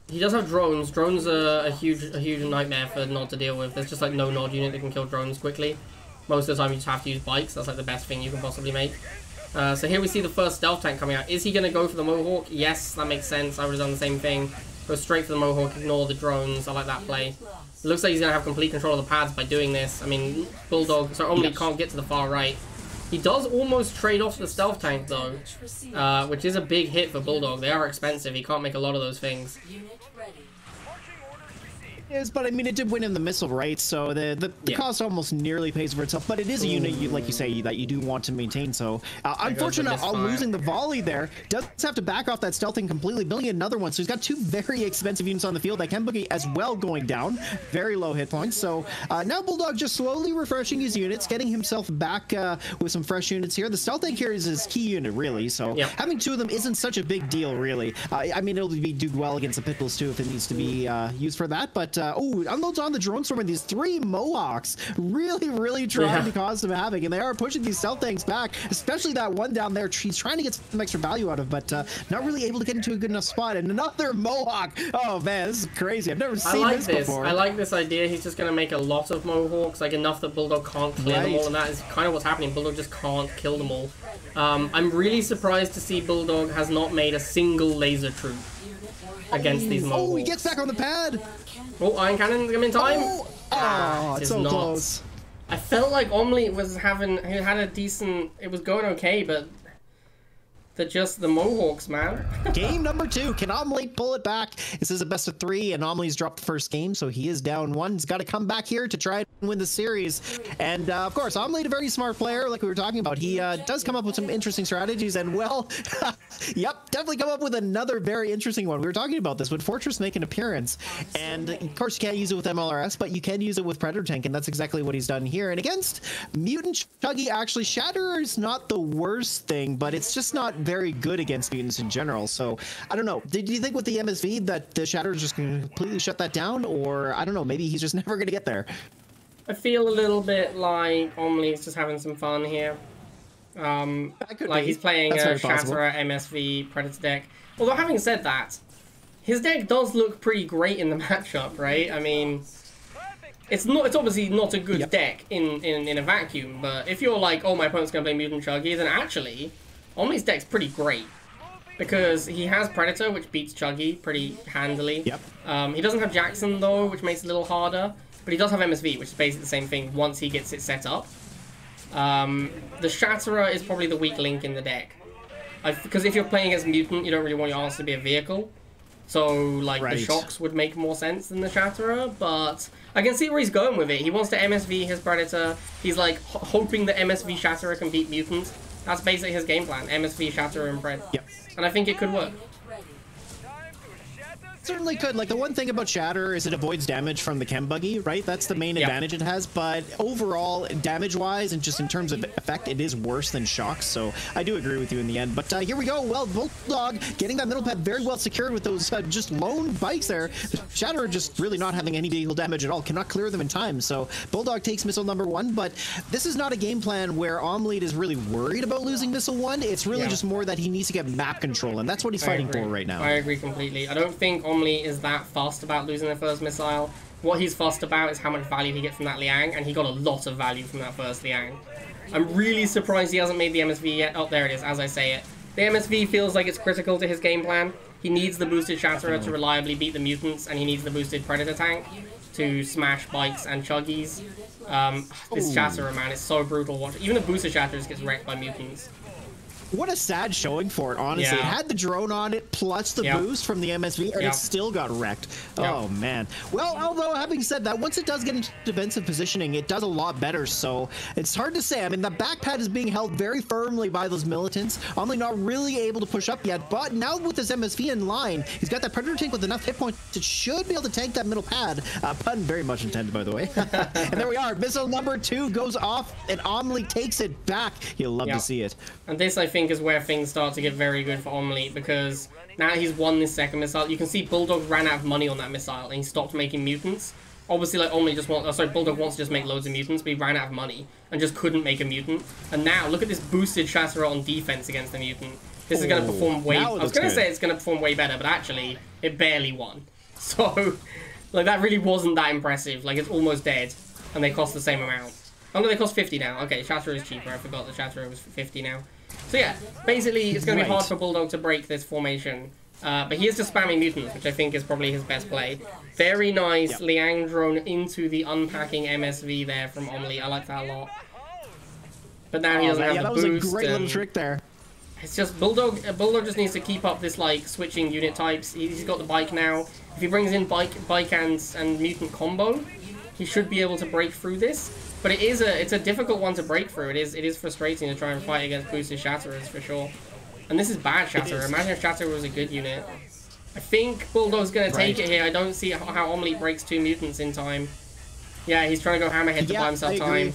He does have drones. Drones are a huge nightmare for Nod to deal with. There's just like no Nod unit that can kill drones quickly. Most of the time you just have to use bikes. That's like the best thing you can possibly make. So here we see the first stealth tank coming out. Is he going to go for the Mohawk? Yes, that makes sense. I would have done the same thing. Go straight for the Mohawk, ignore the drones. I like that play. It looks like he's going to have complete control of the pads by doing this. I mean, Bulldog, so Omni can't get to the far right. He does almost trade off the stealth tank though, which is a big hit for Bulldog. They are expensive. He can't make a lot of those things. Is, but I mean, it did win in the missile, right? So the cost almost nearly pays for itself. But it is a unit, like you say, that you do want to maintain. So unfortunately, losing the volley there, does have to back off that stealth thing completely, building another one. So he's got 2 very expensive units on the field. That Boogie as well going down, very low hit points. So now Bulldog just slowly refreshing his units, getting himself back with some fresh units here. The stealth tank here is his key unit, really. So having 2 of them isn't such a big deal, really. I mean, it'll do well against the Pitbulls too if it needs to be used for that. But unloads on the drone storm, and these 3 Mohawks really trying to cause some havoc, and they are pushing these stealth tanks back, especially that one down there. He's trying to get some extra value out of, but not really able to get into a good enough spot. And another Mohawk. Oh man, this is crazy. I've never seen this before. I like this idea. He's just going to make a lot of Mohawks, like enough that Bulldog can't clear them all, and that is kind of what's happening. Bulldog just can't kill them all. I'm really surprised to see Bulldog has not made a single laser troop against these Mohawks. Oh, he gets back on the pad. Oh, iron cannon come in time. It's so close. I felt like Omni was had a decent. It was going okay, but just the Mohawks, man. Game number 2. Can Omni pull it back? This is a best of 3, and Omni's dropped the first game, so he is down 1. He's got to come back here to try and win the series. And of course, Omni, a very smart player, like we were talking about. He does come up with some interesting strategies, and well, yep, definitely come up with another very interesting one. We were talking about this. Would Fortress make an appearance? And of course, you can't use it with MLRS, but you can use it with Predator Tank, and that's exactly what he's done here. And against Mutant Chuggy, actually, Shatterer is not the worst thing, but it's just not very good against mutants in general. So I don't know. Did you think with the MSV that the Shatter is just going to completely shut that down, or I don't know, maybe he's just never going to get there? I feel a little bit like Omni's just having some fun here. Like he's playing a Shatterer MSV Predator deck. Although having said that, his deck does look pretty great in the matchup, right? I mean, it's obviously not a good deck in a vacuum, but if you're like, oh, my opponent's going to play Mutant Chuggy, then actually Omni's deck's pretty great, because he has Predator, which beats Chuggy pretty handily. He doesn't have Jackson, though, which makes it a little harder, but he does have MSV, which is basically the same thing once he gets it set up. The Shatterer is probably the weak link in the deck, because if you're playing as Mutant, you don't really want your answer to be a vehicle. So, like, the shocks would make more sense than the Shatterer, but I can see where he's going with it. He wants to MSV his Predator. He's, like, hoping that MSV Shatterer can beat Mutant. That's basically his game plan, MSV Shatterer and Pred. Yep. And I think it could work. Certainly could. Like, the one thing about Shatter is it avoids damage from the chem buggy, right? That's the main advantage it has, but overall, damage-wise and just in terms of effect, it is worse than Shocks, so I do agree with you in the end. But here we go. Well, Bulldog getting that middle pad very well secured with those just lone bikes there. Shatter just really not having any deal damage at all, cannot clear them in time, so Bulldog takes missile number 1, but this is not a game plan where Omlead is really worried about losing missile 1. It's really just more that he needs to get map control, and that's what he's fighting for right now. I agree completely. I don't think Omlead is that fussed about losing the first missile. What he's fussed about is how much value he gets from that Liang, and he got a lot of value from that first Liang. I'm really surprised he hasn't made the MSV yet. Oh, there it is, as I say it. The MSV feels like it's critical to his game plan. He needs the boosted Shatterer to reliably beat the Mutants, and he needs the boosted Predator tank to smash bikes and chuggies. This Shatterer, man, is so brutal. Even the boosted Shatterer gets wrecked by Mutants. What a sad showing for it, honestly. It had the drone on it, plus the boost from the MSV, and it still got wrecked. Oh, man. Well, although, having said that, once it does get into defensive positioning, it does a lot better, so it's hard to say. I mean, the back pad is being held very firmly by those militants. Only not really able to push up yet, but now with this MSV in line, he's got that Predator tank with enough hit points. It should be able to tank that middle pad. Pun very much intended, by the way. And there we are. Missile number 2 goes off, and Omlead takes it back. You'll love to see it. And this, I think, is where things start to get very good for Omlead, because now he's won this second missile. You can see Bulldog ran out of money on that missile and he stopped making Mutants. Obviously, like, Omlead just wants, Bulldog wants to just make loads of Mutants, but he ran out of money and just couldn't make a Mutant. And now look at this boosted Shatterer on defense against the Mutant. This is going to perform way. I was going to say it's going to perform way better, but actually it barely won. So, like, that really wasn't that impressive. Like, it's almost dead, and they cost the same amount. Oh no, they cost 50 now. Okay, Shatterer is cheaper. I forgot the Shatterer was 50 now. So yeah, basically it's going to be hard for Bulldog to break this formation. But he is just spamming Mutants, which I think is probably his best play. Very nice Liang drone into the unpacking MSV there from Omlead. I like that a lot. But now he doesn't have the boost. That was a great little trick there. It's just Bulldog just needs to keep up this, like, switching unit types. He's got the bike now. If he brings in bike and Mutant combo, he should be able to break through this. But it's a difficult one to break through. It is frustrating to try and fight against boosted Shatterers for sure. And this is bad Shatterer. Imagine if Shatterer was a good unit. I think Bulldog's gonna take it here. I don't see how Omlead breaks 2 Mutants in time. Yeah, he's trying to go Hammerhead to buy himself time.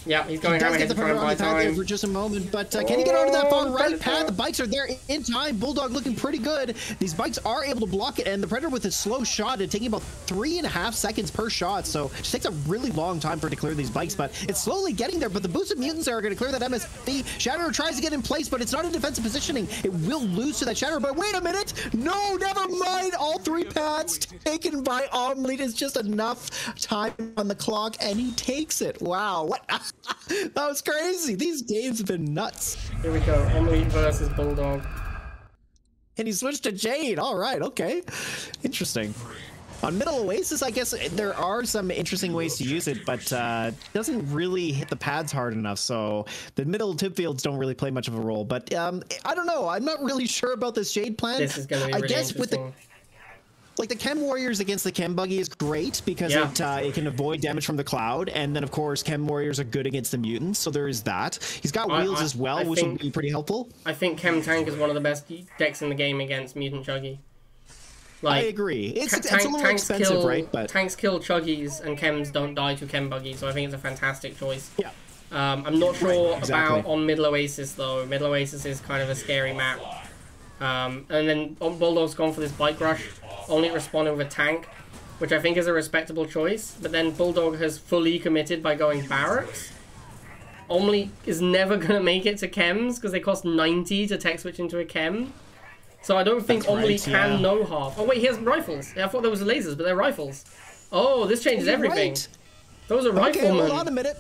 Yeah, he's going Hammerhead to try and buy time. For just a moment, but can he get onto that far right path? The bikes are there in time. Bulldog looking pretty good. These bikes are able to block it, and the Predator with a slow shot, taking about 3.5 seconds per shot, so it just takes a really long time for it to clear these bikes, but it's slowly getting there. But the boosted Mutants are going to clear that MSV. Shatterer tries to get in place, but it's not in defensive positioning. It will lose to that Shatterer, but wait a minute! No, never mind! All 3 pads taken by Omlead. Is just enough time on the clock, and he takes it. Wow, what? That was crazy. These games have been nuts. Here we go. Omlead versus Bulldog. And he switched to Jade. All right. Okay. Interesting. On Middle Oasis, I guess there are some interesting ways to use it, but doesn't really hit the pads hard enough. So the middle tip fields don't really play much of a role. But I don't know. I'm not really sure about this Jade plan. This is going to be really interesting. Like, the Chem Warriors against the Chem Buggy is great because it can avoid damage from the cloud, and then of course Chem Warriors are good against the Mutants, so there is that. He's got wheels as well, which would be pretty helpful. I think Chem Tank is one of the best decks in the game against Mutant Chuggy. Like, I agree. It's a little expensive, right? But tanks kill Chuggies and Chems don't die to Chem Buggy, so I think it's a fantastic choice. Yeah. I'm not sure about on Middle Oasis though. Middle Oasis is kind of a scary map. And then Bulldog's gone for this bike rush, only responding with a tank, which I think is a respectable choice. But then Bulldog has fully committed by going barracks. Omlead is never going to make it to chems because they cost 90 to tech switch into a chem. So I don't think Omlead can no half. Oh wait, he has rifles. I thought there was lasers, but they're rifles. Oh, this changes everything. Those are riflemen. Hold on a minute.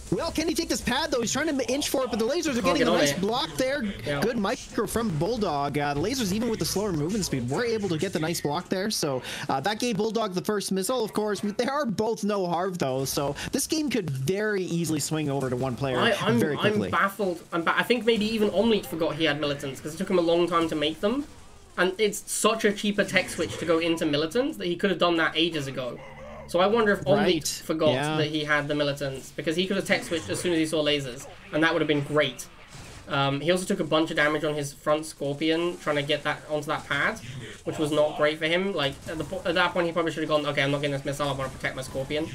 Well, can he take this pad, though? He's trying to inch for it, but the lasers are getting a nice block there. Yeah. Good micro from Bulldog. The lasers, even with the slower movement speed, were able to get the nice block there. So that gave Bulldog the first missile, of course. They are both no harv, though. So this game could very easily swing over to one player very quickly. I'm baffled. I think maybe even Omlead forgot he had militants, because it took him a long time to make them. And it's such a cheaper tech switch to go into militants that he could have done that ages ago. So I wonder if Omni forgot that he had the militants, because he could have tech switched as soon as he saw lasers, and that would have been great. He also took a bunch of damage on his front Scorpion, trying to get that onto that pad, which was not great for him. Like, at that point, he probably should have gone, okay, I'm not getting this missile, I want to protect my Scorpion.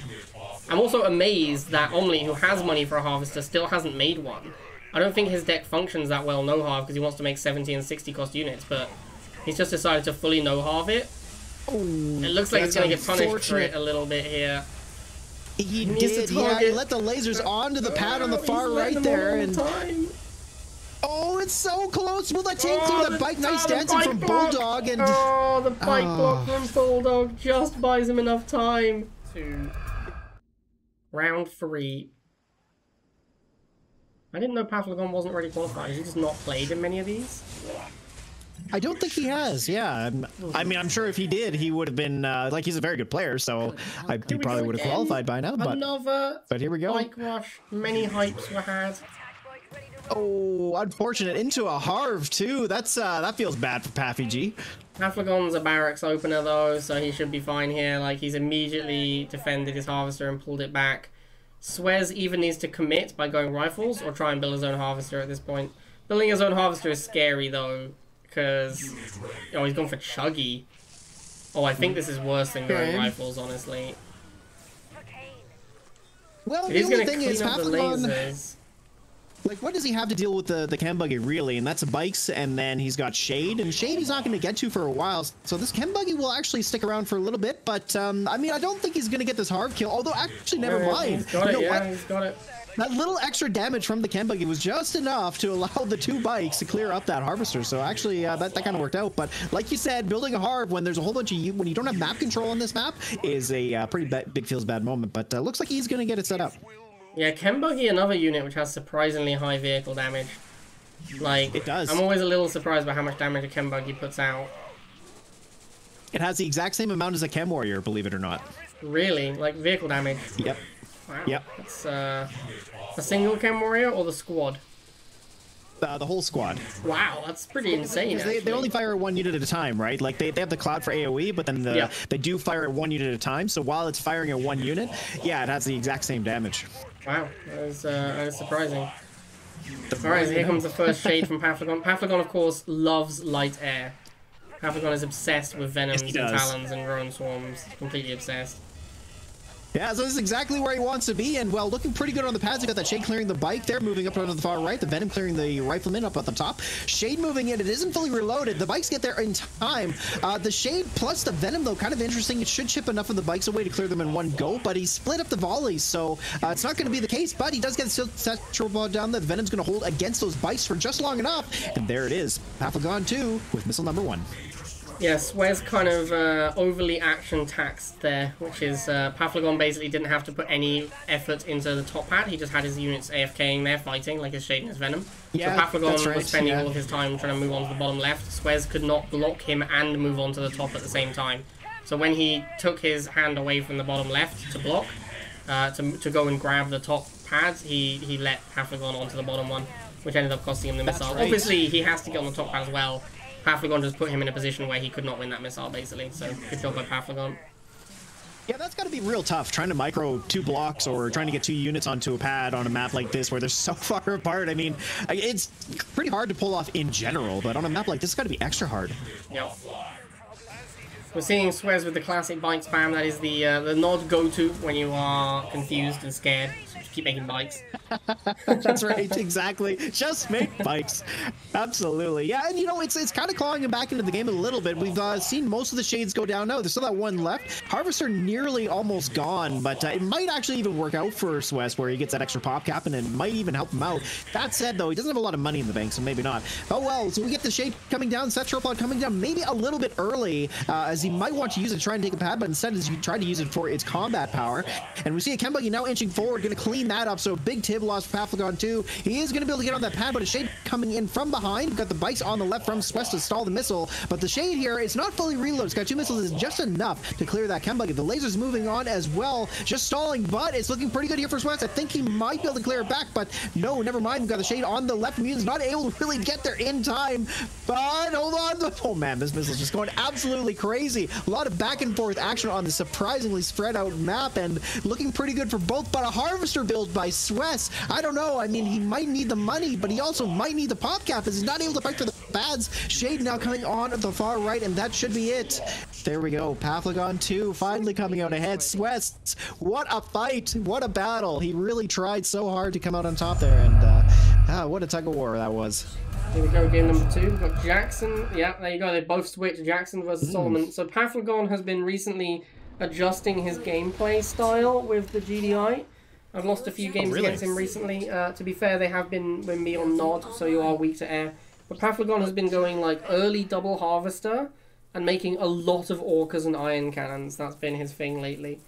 I'm also amazed that Omni, who has money for a Harvester, still hasn't made one. I don't think his deck functions that well no-harv, because he wants to make 70 and 60 cost units, but he's just decided to fully no-harv it. Ooh, it looks like he's going to get punished for it a little bit here. He did, yeah, he let the lasers onto the pad on the far right there, and... Oh, it's so close! Will that take through the bike? Nice dancing from Bulldog, and... Oh, the bike block from Bulldog just buys him enough time to... Round 3. I didn't know Paflagon wasn't already qualified. Has he just not played in many of these? I don't think he has, yeah. I mean, I'm sure if he did, he would have been, like, he's a very good player, so he probably would have qualified by now, but here we go. Bike rush. Many hypes were had. Oh, unfortunate. Into a Harv, too. That's, that feels bad for Paffy G. Paflagon's a barracks opener, though, so he should be fine here. Like, he's immediately defended his Harvester and pulled it back. Swez either needs to commit by going rifles or try and build his own Harvester at this point. Building his own Harvester is scary, though, because, oh, he's gone for Chuggy. Oh, I think this is worse than going rifles, honestly. Well, the only thing is, Paflagon, like, what does he have to deal with the chem buggy, really? And that's bikes, and then he's got Shade, and Shade he's not going to get to for a while. So this chem buggy will actually stick around for a little bit, but, I mean, I don't think he's going to get this Harv kill, although, actually, never mind. He's got it, yeah, he's got it. That little extra damage from the chem buggy was just enough to allow the 2 bikes to clear up that Harvester. So actually, that kind of worked out. But like you said, building a Harv when there's a whole bunch of when you don't have map control on this map is a pretty big feels bad moment. But looks like he's going to get it set up. Yeah, chem buggy, another unit which has surprisingly high vehicle damage. Like, it does. I'm always a little surprised by how much damage a chem buggy puts out. It has the exact same amount as a chem warrior, believe it or not. Really? Like vehicle damage? Yep. Wow. Yep. It's a single chem warrior or the squad? The whole squad. Wow, that's pretty insane. They only fire 1 unit at a time, right? Like they have the cloud for AoE, but then they do fire at 1 unit at a time. So while it's firing at 1 unit, yeah, it has the exact same damage. Wow, that is surprising. Alright, so here comes the first shade from Paflagon. Paflagon, of course, loves light air. Paflagon is obsessed with Venoms and Talons and Rowan Swarms. Completely obsessed. Yeah, so this is exactly where he wants to be, and well, looking pretty good on the pads. You got that Shade clearing the bike there, moving up onto the far right, the Venom clearing the Rifleman up at the top. Shade moving in, it isn't fully reloaded. The bikes get there in time. The Shade plus the Venom, though, kind of interesting. It should chip enough of the bikes away to clear them in one go, but he split up the volleys, so it's not going to be the case, but he does get the satchel ball down there. The Venom's going to hold against those bikes for just long enough, and there it is. Paflagon 2 with missile number 1. Yeah, Swez kind of overly action-taxed there, which is Paflagon basically didn't have to put any effort into the top pad. He just had his units AFKing there, fighting, like his Shade and his Venom. Yeah, so Paflagon was spending all of his time trying to move on to the bottom left. Swez could not block him and move on to the top at the same time. So when he took his hand away from the bottom left to block, to go and grab the top pads, he let Paflagon onto the bottom one, which ended up costing him the missile. Right. Obviously, he has to get on the top pad as well. Paflagon just put him in a position where he could not win that missile, basically. So, good job by Paflagon. Yeah, that's got to be real tough, trying to micro 2 blocks or trying to get 2 units onto a pad on a map like this where they're so far apart. I mean, it's pretty hard to pull off in general, but on a map like this, it's got to be extra hard. Yep. We're seeing Swez with the classic bike spam. That is the nod go-to when you are confused and scared. So just keep making bikes. That's right, exactly. Just make bikes. Absolutely. Yeah, and you know, it's kind of clawing him back into the game a little bit. We've seen most of the Shades go down now. There's still that 1 left. Harvester nearly almost gone, but it might actually even work out for Swez where he gets that extra pop cap, and it might even help him out. That said, though, he doesn't have a lot of money in the bank, so maybe not. Oh well, so we get the Shade coming down, Setropod coming down maybe a little bit early, as he might want to use it to try and take a pad, but instead he tried to use it for its combat power. And we see a Chem Buggy now inching forward, going to clean clean that up. So big tib loss for Paflagon too. He is going to be able to get on that pad, but a Shade coming in from behind. We've got the bikes on the left from Swess to stall the missile, but the Shade here is not fully reloaded. It's got 2 missiles, is just enough to clear that chem bucket. The laser's moving on as well, just stalling, but it's looking pretty good here for Swess. I think he might be able to clear it back, but no, never mind. We've got the Shade on the left. Mutant's not able to really get there in time, but hold on. Oh man, this missile's just going absolutely crazy. A lot of back and forth action on the surprisingly spread out map, and looking pretty good for both, but a Harvester build by Swess. I don't know. I mean, he might need the money, but he also might need the pop cap as he's not able to fight for the pads. Shade now coming on at the far right, and that should be it. There we go. Paflagon 2 finally coming out ahead. Swess, what a fight. What a battle. He really tried so hard to come out on top there, and what a tug of war that was. Here we go, game number 2. We've got Jackson. Yeah, there you go. They both switched. Jackson versus Solomon. So Paflagon has been recently adjusting his gameplay style with the GDI. I've lost a few games against him recently. To be fair, they have been with me on Nod, so you are weak to air. But Paflagon has been going like early double harvester and making a lot of orcas and iron cannons. That's been his thing lately.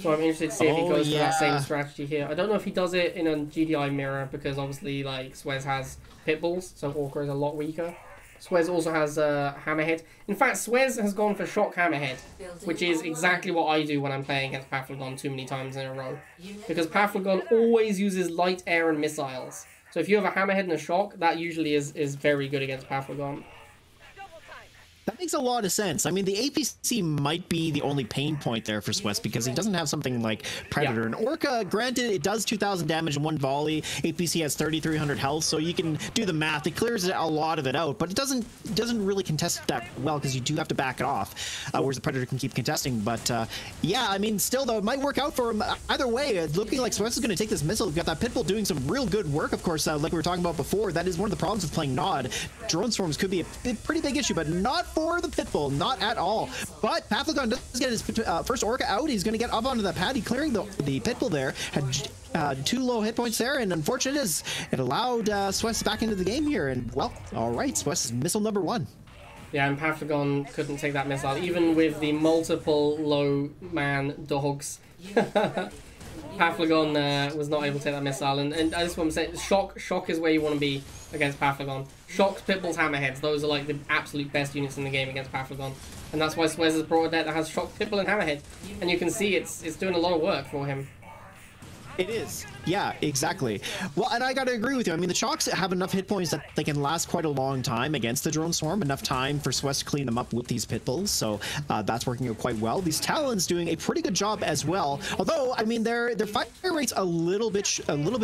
So I'm interested to see if he goes for that same strategy here. I don't know if he does it in a GDI mirror, because obviously like Swess has pitbulls, so Orca is a lot weaker. Swess also has Hammerhead. In fact, Swess has gone for Shock Hammerhead, which is exactly what I do when I'm playing against Paflagon too many times in a row. Because Paflagon always uses light, air, and missiles. So if you have a Hammerhead and a Shock, that usually is very good against Paflagon. That makes a lot of sense. I mean, the APC might be the only pain point there for Swess, because he doesn't have something like Predator and Orca. Granted, it does 2,000 damage in one volley. APC has 3,300 health, so you can do the math. It clears a lot of it out, but it doesn't really contest that well, because you do have to back it off, whereas the Predator can keep contesting. But yeah, I mean, still though, it might work out for him either way. It's looking like Swess is going to take this missile. We've got that Pitbull doing some real good work, of course, like we were talking about before. That is one of the problems with playing Nod. Drone swarms could be a pretty big issue, but not for the Pitbull, not at all. But Paflagon does get his first Orca out. He's going to get up onto the pad. He clearing the Pitbull there. Had 2 low hit points there, and unfortunate is it allowed Swess back into the game here. And well, all right, Swess is missile number 1. Yeah, and Paflagon couldn't take that missile, even with the multiple low man dogs. Paflagon was not able to take that missile, and I just want to say, Shock is where you want to be against Paflagon. Shocks, Pitbulls, Hammerheads, those are like the absolute best units in the game against Paflagon. And that's why Swess has brought a deck that has Shock, Pitbull, and Hammerhead. And you can see it's doing a lot of work for him. It is. Yeah, exactly. Well, and I gotta agree with you. I mean, the Shocks have enough hit points that they can last quite a long time against the Drone Swarm. Enough time for Swess to clean them up with these Pitbulls, so that's working out quite well. These Talons doing a pretty good job as well. Although, I mean, their fire rate's a little bit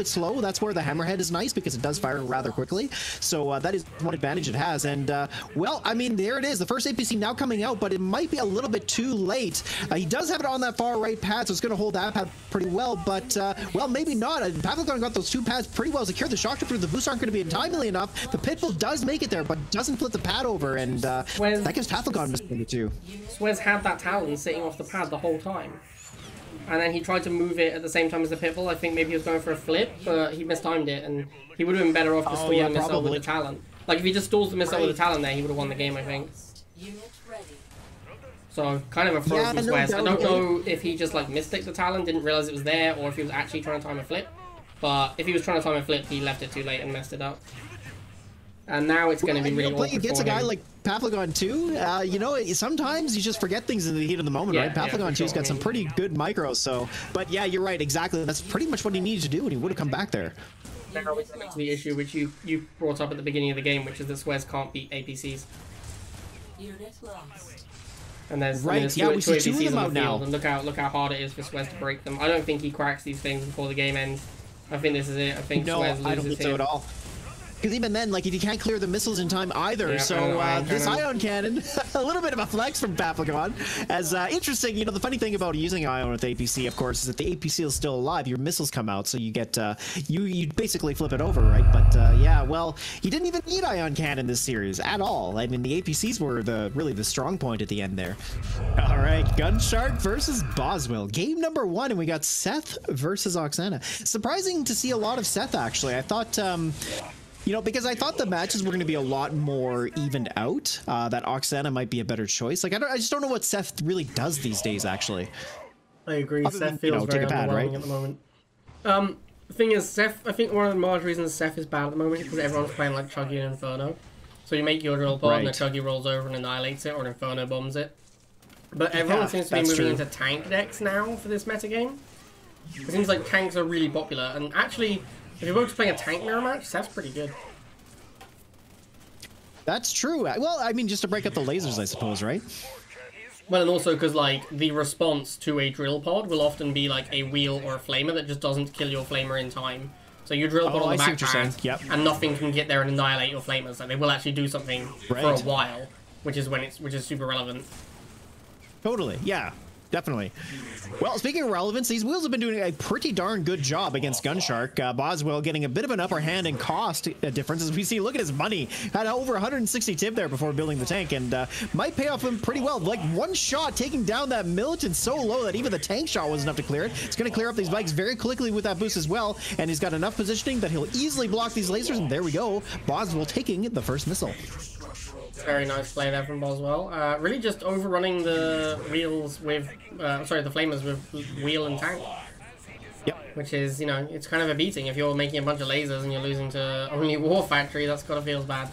slow. That's where the Hammerhead is nice, because it does fire rather quickly. So that is one advantage it has. And well, I mean, there it is. The first APC now coming out, but it might be a little bit too late. He does have it on that far right pad, so it's going to hold that pad pretty well. But well, maybe not. Paflagon got those 2 pads pretty well secured. The shock trooper, the boosts aren't going to be in timely enough. The Pitbull does make it there, but doesn't flip the pad over, and that gives Paflagon missing it too. Swess had that Talon sitting off the pad the whole time. And then he tried to move it at the same time as the Pitbull. I think maybe he was going for a flip, but he mistimed it, and he would have been better off to stall the missile with the Talon. Like, if he just stalls the missile with the Talon there, he would have won the game, I think. So, kind of a throw from Swess. I don't know if he just, like, misticked the Talon, didn't realize it was there, or if he was actually trying to time a flip. But if he was trying to time a flip, he left it too late and messed it up. And now it's going to be really awkward for him. Against a guy like Paflagon 2, you know, sometimes you just forget things in the heat of the moment, right? Paflagon 2's got some pretty good micros, so... But yeah, you're right, exactly. That's pretty much what he needed to do, and he would have come back there. Now we come to the issue which you brought up at the beginning of the game, which is that Swess can't beat APCs. Unit lost. And there's we see 2 APCs on the now. field, and look how hard it is for Swess to break them. I don't think he cracks these things before the game ends. I think this is it. I think Swess loses I don't think so at all. Because even then, like, if you can't clear the missiles in time either, so this ion cannon, a little bit of a flex from Paflagon. As interesting, you know, the funny thing about using ion with APC, of course, is that the APC is still alive. Your missiles come out, so you get you basically flip it over, right? But yeah, well, you didn't even need ion cannon this series at all. I mean, the APCs were really the strong point at the end there. All right, Gunshark versus Boswell, game number 1, and we got Seth versus Oksana. Surprising to see a lot of Seth, actually. I thought. You know, because I thought the matches were going to be a lot more evened out, that Oksana might be a better choice. Like, I just don't know what Seth really does these days, actually. I agree. Seth feels very underwhelming at the moment. The thing is, Seth, I think one of the large reasons Seth is bad at the moment is because everyone's playing like Chuggy and Inferno. So you make your drill pod and the Chuggy rolls over and annihilates it, or Inferno bombs it. But everyone seems to be moving into tank decks now for this metagame. It seems like tanks are really popular, and actually, if you're both playing a tank mirror match, Seth's pretty good. That's true. Well, I mean, just to break up the lasers, I suppose, right? Well, and also because, like, the response to a drill pod will often be, like, a wheel or a flamer that just doesn't kill your flamer in time. So you drill pod on the back path, and nothing can get there and annihilate your flamers. Like, they will actually do something for a while, which is super relevant. Totally, yeah. Definitely. Well, speaking of relevance, these wheels have been doing a pretty darn good job against Gunshark. Boswell getting a bit of an upper hand in cost difference. As we see, look at his money. Had over 160 tip there before building the tank, and might pay off him pretty well. Like, one shot taking down that militant so low that even the tank shot was enough to clear it. It's going to clear up these bikes very quickly with that boost as well, and he's got enough positioning that he'll easily block these lasers, and there we go. Boswell taking the first missile. Very nice play there from Boswell. Really just overrunning the wheels with, the flamers with wheel and tank. Yep. Which is, you know, it's kind of a beating. If you're making a bunch of lasers and you're losing to only War Factory, that's gotta feel bad.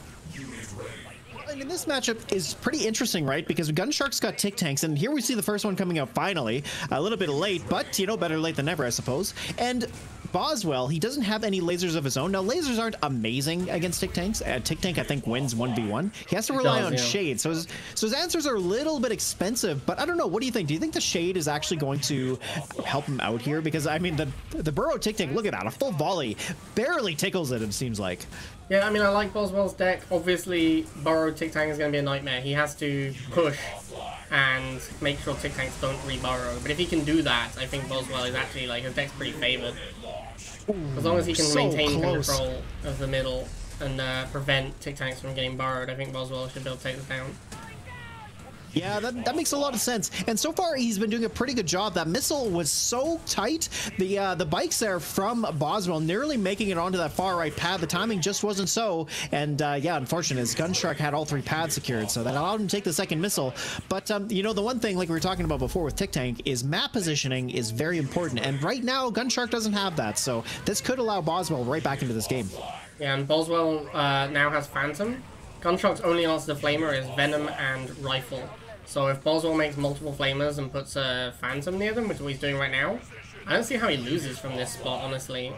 I mean, this matchup is pretty interesting, right? Because Gunshark's got tick tanks, and here we see the first one coming out finally. A little bit late, but, you know, better late than never, I suppose. And Boswell, he doesn't have any lasers of his own. Now, lasers aren't amazing against tick tanks. Tick tank, I think, wins 1v1. He has to rely on shade, so his answers are a little bit expensive, but I don't know. What do you think? Do you think the shade is actually going to help him out here? Because, I mean, the burrow tick tank, look at that, a full volley. Barely tickles it seems like. Yeah, I mean, I like Boswell's deck. Obviously, burrow tick tank is going to be a nightmare. He has to push and make sure tick tanks don't re-burrow. But if he can do that, I think Boswell is actually, like, his deck's pretty favored. As long as he can maintain control of the middle and prevent tick tanks from getting burrowed, I think Boswell should be able to take this down. Yeah, that makes a lot of sense. And so far, he's been doing a pretty good job. That missile was so tight. The bikes there from Boswell nearly making it onto that far right pad. The timing just wasn't so. And yeah, unfortunate, as Gunshark had all three pads secured, so that allowed him to take the second missile. But you know, the one thing, like we were talking about before with Tick Tank, is map positioning is very important. And right now, Gunshark doesn't have that. So this could allow Boswell right back into this game. Yeah, and Boswell now has Phantom. Gunshark's only answer to Flamer is Venom and Rifle. So if Boswell makes multiple Flamers and puts a Phantom near them, which is what he's doing right now, I don't see how he loses from this spot, honestly.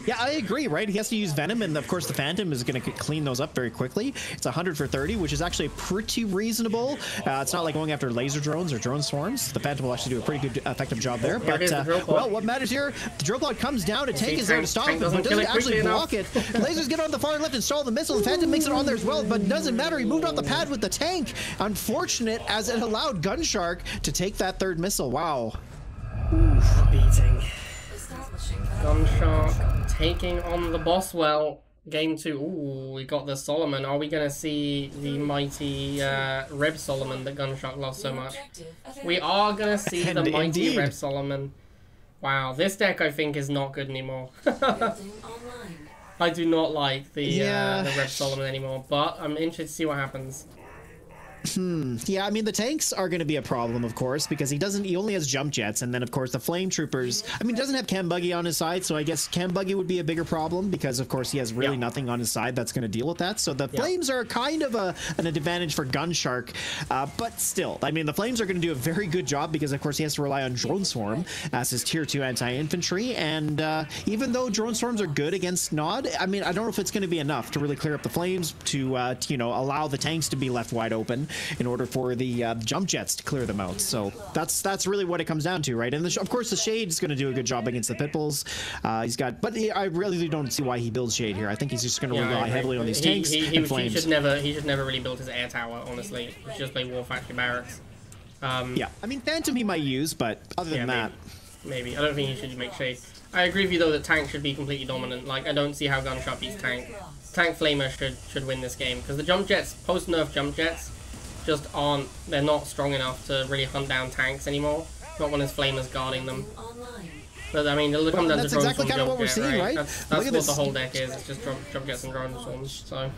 Yeah, I agree, right? He has to use Venom, and of course the Phantom is going to clean those up very quickly. It's 100 for 30, which is actually pretty reasonable. It's not like going after laser drones or drone swarms. The Phantom will actually do a pretty good, effective job there. But, well, what matters here, the drill pod comes down, a tank is there to stop it, but doesn't actually block it. Lasers get on the far left and stall the missile. The Phantom makes it on there as well, but it doesn't matter. He moved off the pad with the tank. Unfortunate, as it allowed Gunshark to take that third missile. Wow. Oof, beating. Gunshark taking on the Boswell. Game 2. Ooh, we got the Solomon. Are we going to see the mighty Reb Solomon that Gunshark loves so much? We are going to see the mighty Reb Solomon. Wow, this deck I think is not good anymore. I do not like the Reb Solomon anymore, but I'm interested to see what happens. Yeah, I mean, the tanks are going to be a problem, of course, because he only has jump jets, and then, of course, the flame troopers. I mean, he doesn't have Cam Buggy on his side, so I guess Cam Buggy would be a bigger problem because, of course, he has really nothing on his side that's going to deal with that. So the flames are kind of an advantage for Gunshark, but still, I mean, the flames are going to do a very good job because, of course, he has to rely on Drone Swarm as his tier 2 anti-infantry, and even though Drone Swarms are good against Nod, I mean, I don't know if it's going to be enough to really clear up the flames to you know, allow the tanks to be left wide open in order for the jump jets to clear them out. So that's really what it comes down to, right? And of course the Shade is going to do a good job against the Pitbulls. He's got, but I really don't see why he builds Shade here. I think he's just going to rely heavily on these tanks and flames. He should never really build his air tower, honestly. He should just play War Factory Barracks. Yeah, I mean, Phantom he might use, but other than that, maybe. I don't think he should make Shade. I agree with you though that Tank should be completely dominant. Like, I don't see how Gunshark beats Tank. Tank Flamer should win this game because the jump jets, post nerf jump jets, just aren't, they're not strong enough to really hunt down tanks anymore. Not when his Flamer's guarding them. But I mean, it'll come down to that's drone exactly storm, kind of what we're jump jet, seeing, right? That's Look what at the this. whole deck is. It's just jump jets and drone storms. So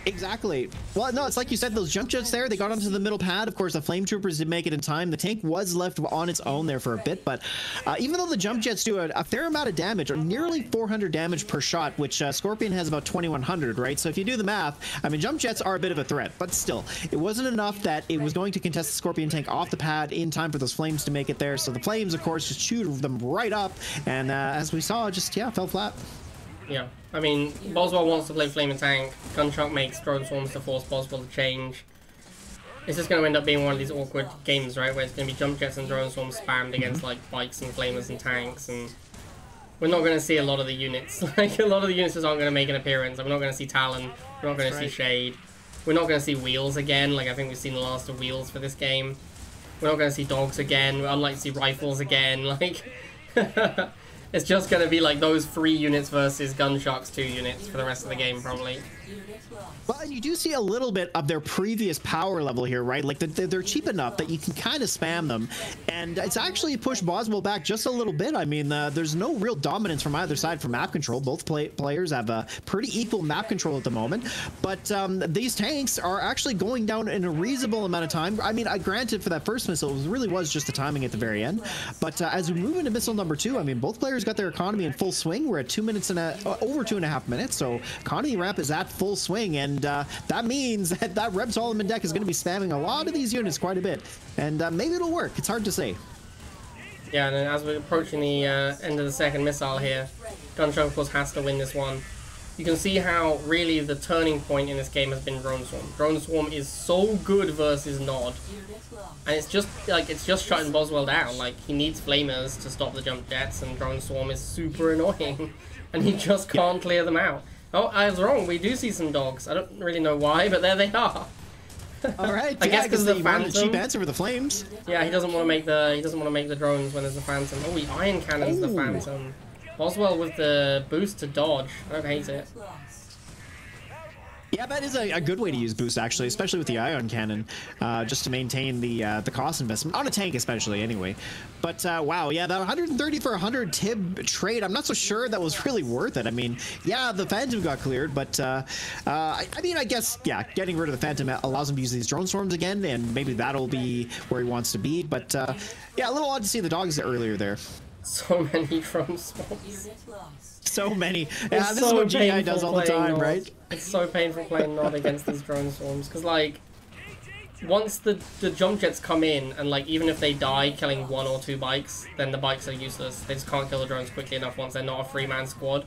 Exactly. Well, no, it's like you said, those jump jets there, they got onto the middle pad. Of course, the flame troopers did make it in time. The tank was left on its own there for a bit, but even though the jump jets do a fair amount of damage, or nearly 400 damage per shot, which Scorpion has about 2100, right? So if you do the math, I mean, jump jets are a bit of a threat, but still, it wasn't enough that it was going to contest the Scorpion tank off the pad in time for those flames to make it there. So the flames, of course, just chewed them right up, and as we saw, just fell flat. yeah, I mean, Boswell wants to play flame and tank. Gunchuck makes drone swarms to force Boswell to change. It's just going to end up being one of these awkward games, right, where it's going to be jump jets and drone swarms spammed against like bikes and flamers and tanks, and we're not going to see a lot of the units. Like, a lot of the units just aren't going to make an appearance. Like, we're not going to see Talon, we're not going to see Shade, we're not going to see Wheels again, like I think we've seen the last of Wheels for this game. We're not going to see Dogs again, we're unlikely to see Rifles again, like... It's just going to be like those 3 units versus Gunchuck's 2 units for the rest of the game, probably. Well, and you do see a little bit of their previous power level here, right? Like, they're cheap enough that you can kind of spam them, and it's actually pushed Boswell back just a little bit. I mean, there's no real dominance from either side for map control. Both players have a pretty equal map control at the moment, but these tanks are actually going down in a reasonable amount of time. I mean, granted, for that first missile, it really was just the timing at the very end, but as we move into missile number 2, I mean, both players got their economy in full swing. We're at 2 minutes and over 2.5 minutes, so economy ramp is at full swing, and that means that Reb Solomon deck is going to be spamming a lot of these units quite a bit, and maybe it'll work. It's hard to say. Yeah, and as we're approaching the end of the second missile here, Gunchuck, of course, has to win this one. You can see how really the turning point in this game has been Drone Swarm. Drone Swarm is so good versus Nod, and it's just shutting Boswell down. Like, he needs flamers to stop the jump jets, and Drone Swarm is super annoying, and he just can't clear them out. Oh, I was wrong. We do see some dogs. I don't really know why, but there they are. All right. I guess because the Phantom. Cheap answer for the flames. Yeah, he doesn't want to make the drones when there's the Phantom. Oh, he iron cannons the Phantom. Boswell with the boost to dodge. I don't hate it. Yeah, that is a good way to use boost, actually, especially with the ion cannon, just to maintain the cost investment on a tank, especially anyway. But wow, yeah, that 130 for 100 Tib trade, I'm not so sure that was really worth it. I mean, yeah, the Phantom got cleared, but I mean, I guess, yeah, getting rid of the Phantom allows him to use these drone swarms again, and maybe that'll be where he wants to be. But yeah, a little odd to see the dogs earlier there. So many drone swarms. So many. Yeah, this is what GI does all the time, Nod. right? It's so painful playing Nod against these drone swarms, because like, once the jump jets come in, and like, even if they die killing 1 or 2 bikes, then the bikes are useless. They just can't kill the drones quickly enough once they're not a 3-man squad.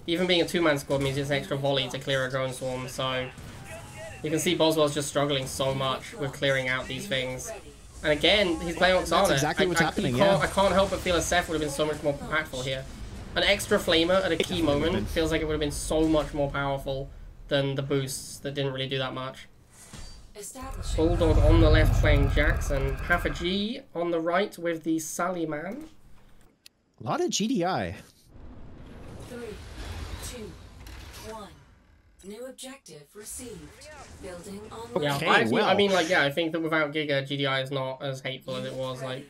Even being a 2-man squad means it's an extra volley to clear a drone swarm, so you can see Boswell's just struggling so much with clearing out these things. And again, he's playing Oksana. That's exactly what's happening, yeah. I can't help but feel as Seth would have been so much more impactful here. An extra flamer at a key moment feels like it would have been so much more powerful than the boosts that didn't really do that much. Bulldog on the left playing Jackson. Half a G on the right with the Sally Man. A lot of GDI. 3, 2, 1. New objective received. Building on. Yeah, Okay, I mean, like, yeah, I think that without Giga, GDI is not as hateful as it was. Like,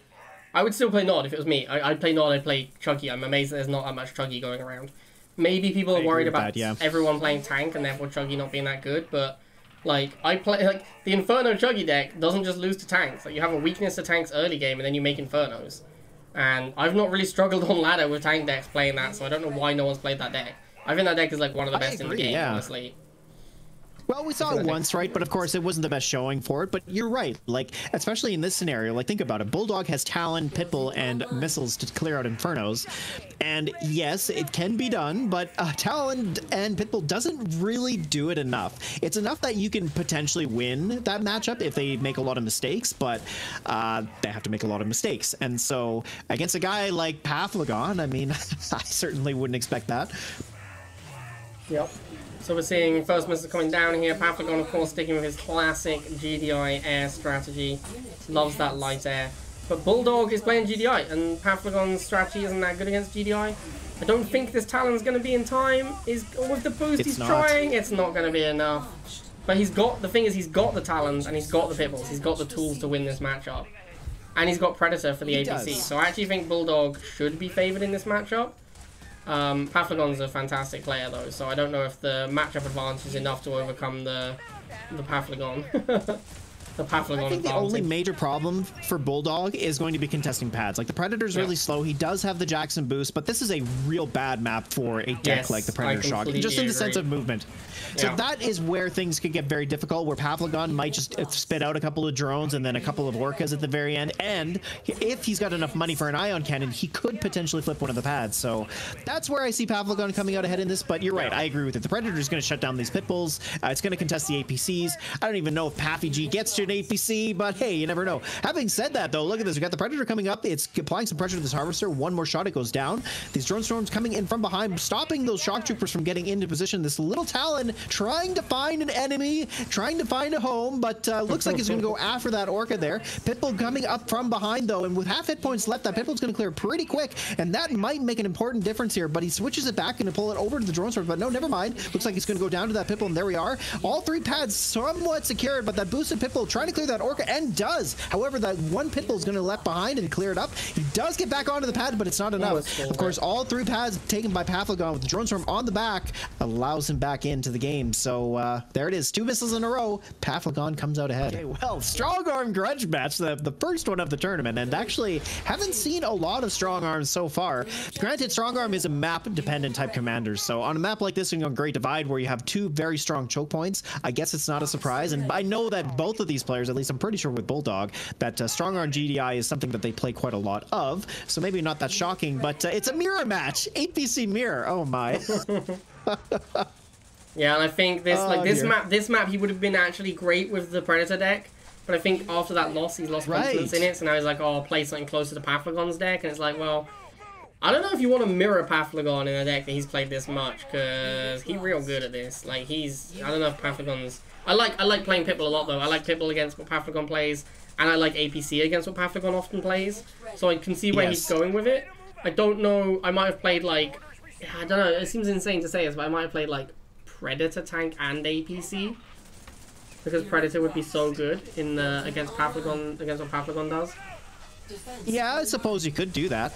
I would still play Nod if it was me. I'd play Nod, I'd play Chuggy. I'm amazed that there's not that much Chuggy going around. Maybe people are worried about everyone playing tank and therefore Chuggy not being that good, but like, the Inferno Chuggy deck doesn't just lose to tanks. Like, you have a weakness to tanks early game and then you make Infernos. And I've not really struggled on ladder with tank decks playing that, so I don't know why no one's played that deck. I think that deck is like one of the best in the game, honestly. Well, we saw it once, right? But of course, it wasn't the best showing for it. But you're right. Like, especially in this scenario, like, think about it. Bulldog has Talon, Pitbull, and missiles to clear out Infernos. And yes, it can be done, but Talon and Pitbull doesn't really do it enough. It's enough that you can potentially win that matchup if they make a lot of mistakes, but they have to make a lot of mistakes. And so against a guy like Paflagon, I mean, I certainly wouldn't expect that. Yep. So we're seeing first missile coming down here. Paflagon, of course, sticking with his classic GDI air strategy. Loves that light air. But Bulldog is playing GDI, and Paflagon's strategy isn't that good against GDI. I don't think this Talon's going to be in time. With the boost he's trying, it's not going to be enough. But the thing is, he's got the Talons, and he's got the Pitbulls. He's got the tools to win this matchup. and he's got Predator for the He APC. does. So I actually think Bulldog should be favored in this matchup. Paflagon's a fantastic player though, so I don't know if the matchup advantage is enough to overcome the Paflagon. The Paflagon I think the only major problem for Bulldog is going to be contesting pads. Like, the Predator's really slow. He does have the Jackson boost, but this is a real bad map for a deck like the Predator Shock, just in the sense of movement. So that is where things could get very difficult, where Paflagon might just spit out a couple of drones and then a couple of Orcas at the very end. And if he's got enough money for an ion cannon, he could potentially flip one of the pads. So that's where I see Paflagon coming out ahead in this. But you're right, I agree with it. The Predator's going to shut down these pit bulls. It's going to contest the APCs. I don't even know if Paffy G gets to an APC, but hey, you never know. Having said that, though, look at this. We got the Predator coming up. It's applying some pressure to this Harvester. One more shot, it goes down. These drone storms coming in from behind, stopping those shock troopers from getting into position. This little Talon trying to find an enemy, trying to find a home, but looks like he's going to go after that Orca there. Pitbull coming up from behind, though, and with half hit points left, that Pitbull's going to clear pretty quick, and that might make an important difference here, but he switches it back and to pull it over to the drone storm, but no, never mind. Looks like he's going to go down to that Pitbull, and there we are. All three pads somewhat secured, but that boosted Pitbull trying to clear that Orca, and does. However, that one Pitbull is going to left behind and clear it up. He does get back onto the pad, but it's not enough. Of course, all three pads taken by Paflagon with the drone storm on the back allows him back into the game. So there it is. 2 missiles in a row. Paflagon comes out ahead. Okay, well, strong arm grudge match, the first one of the tournament, and actually haven't seen a lot of strong arms so far. Granted, strong arm is a map dependent type commander, so on a map like this, on Great Divide, where you have 2 very strong choke points, I guess it's not a surprise. And I know that both of these players, at least I'm pretty sure with Bulldog, that strong arm GDI is something that they play quite a lot of, so maybe not that shocking, but it's a mirror match. 8BC mirror. Oh my. Yeah, and I think this this map he would have been actually great with the Predator deck, but I think after that loss he's lost confidence in it, so now he's like, oh, I'll play something closer to Paflagon's deck, and it's like, well, I don't know if you want to mirror Paflagon in a deck that he's played this much, because he's real good at this. Like, I don't know if Paflagon's... I like playing Pitbull a lot, though. I like Pitbull against what Paflagon plays, and I like APC against what Paflagon often plays, so I can see where he's going with it. I don't know, I might have played, like... I don't know, it seems insane to say this, but I might have played, like, Predator tank and APC, because Predator would be so good in the against what Paflagon does. Yeah, I suppose you could do that.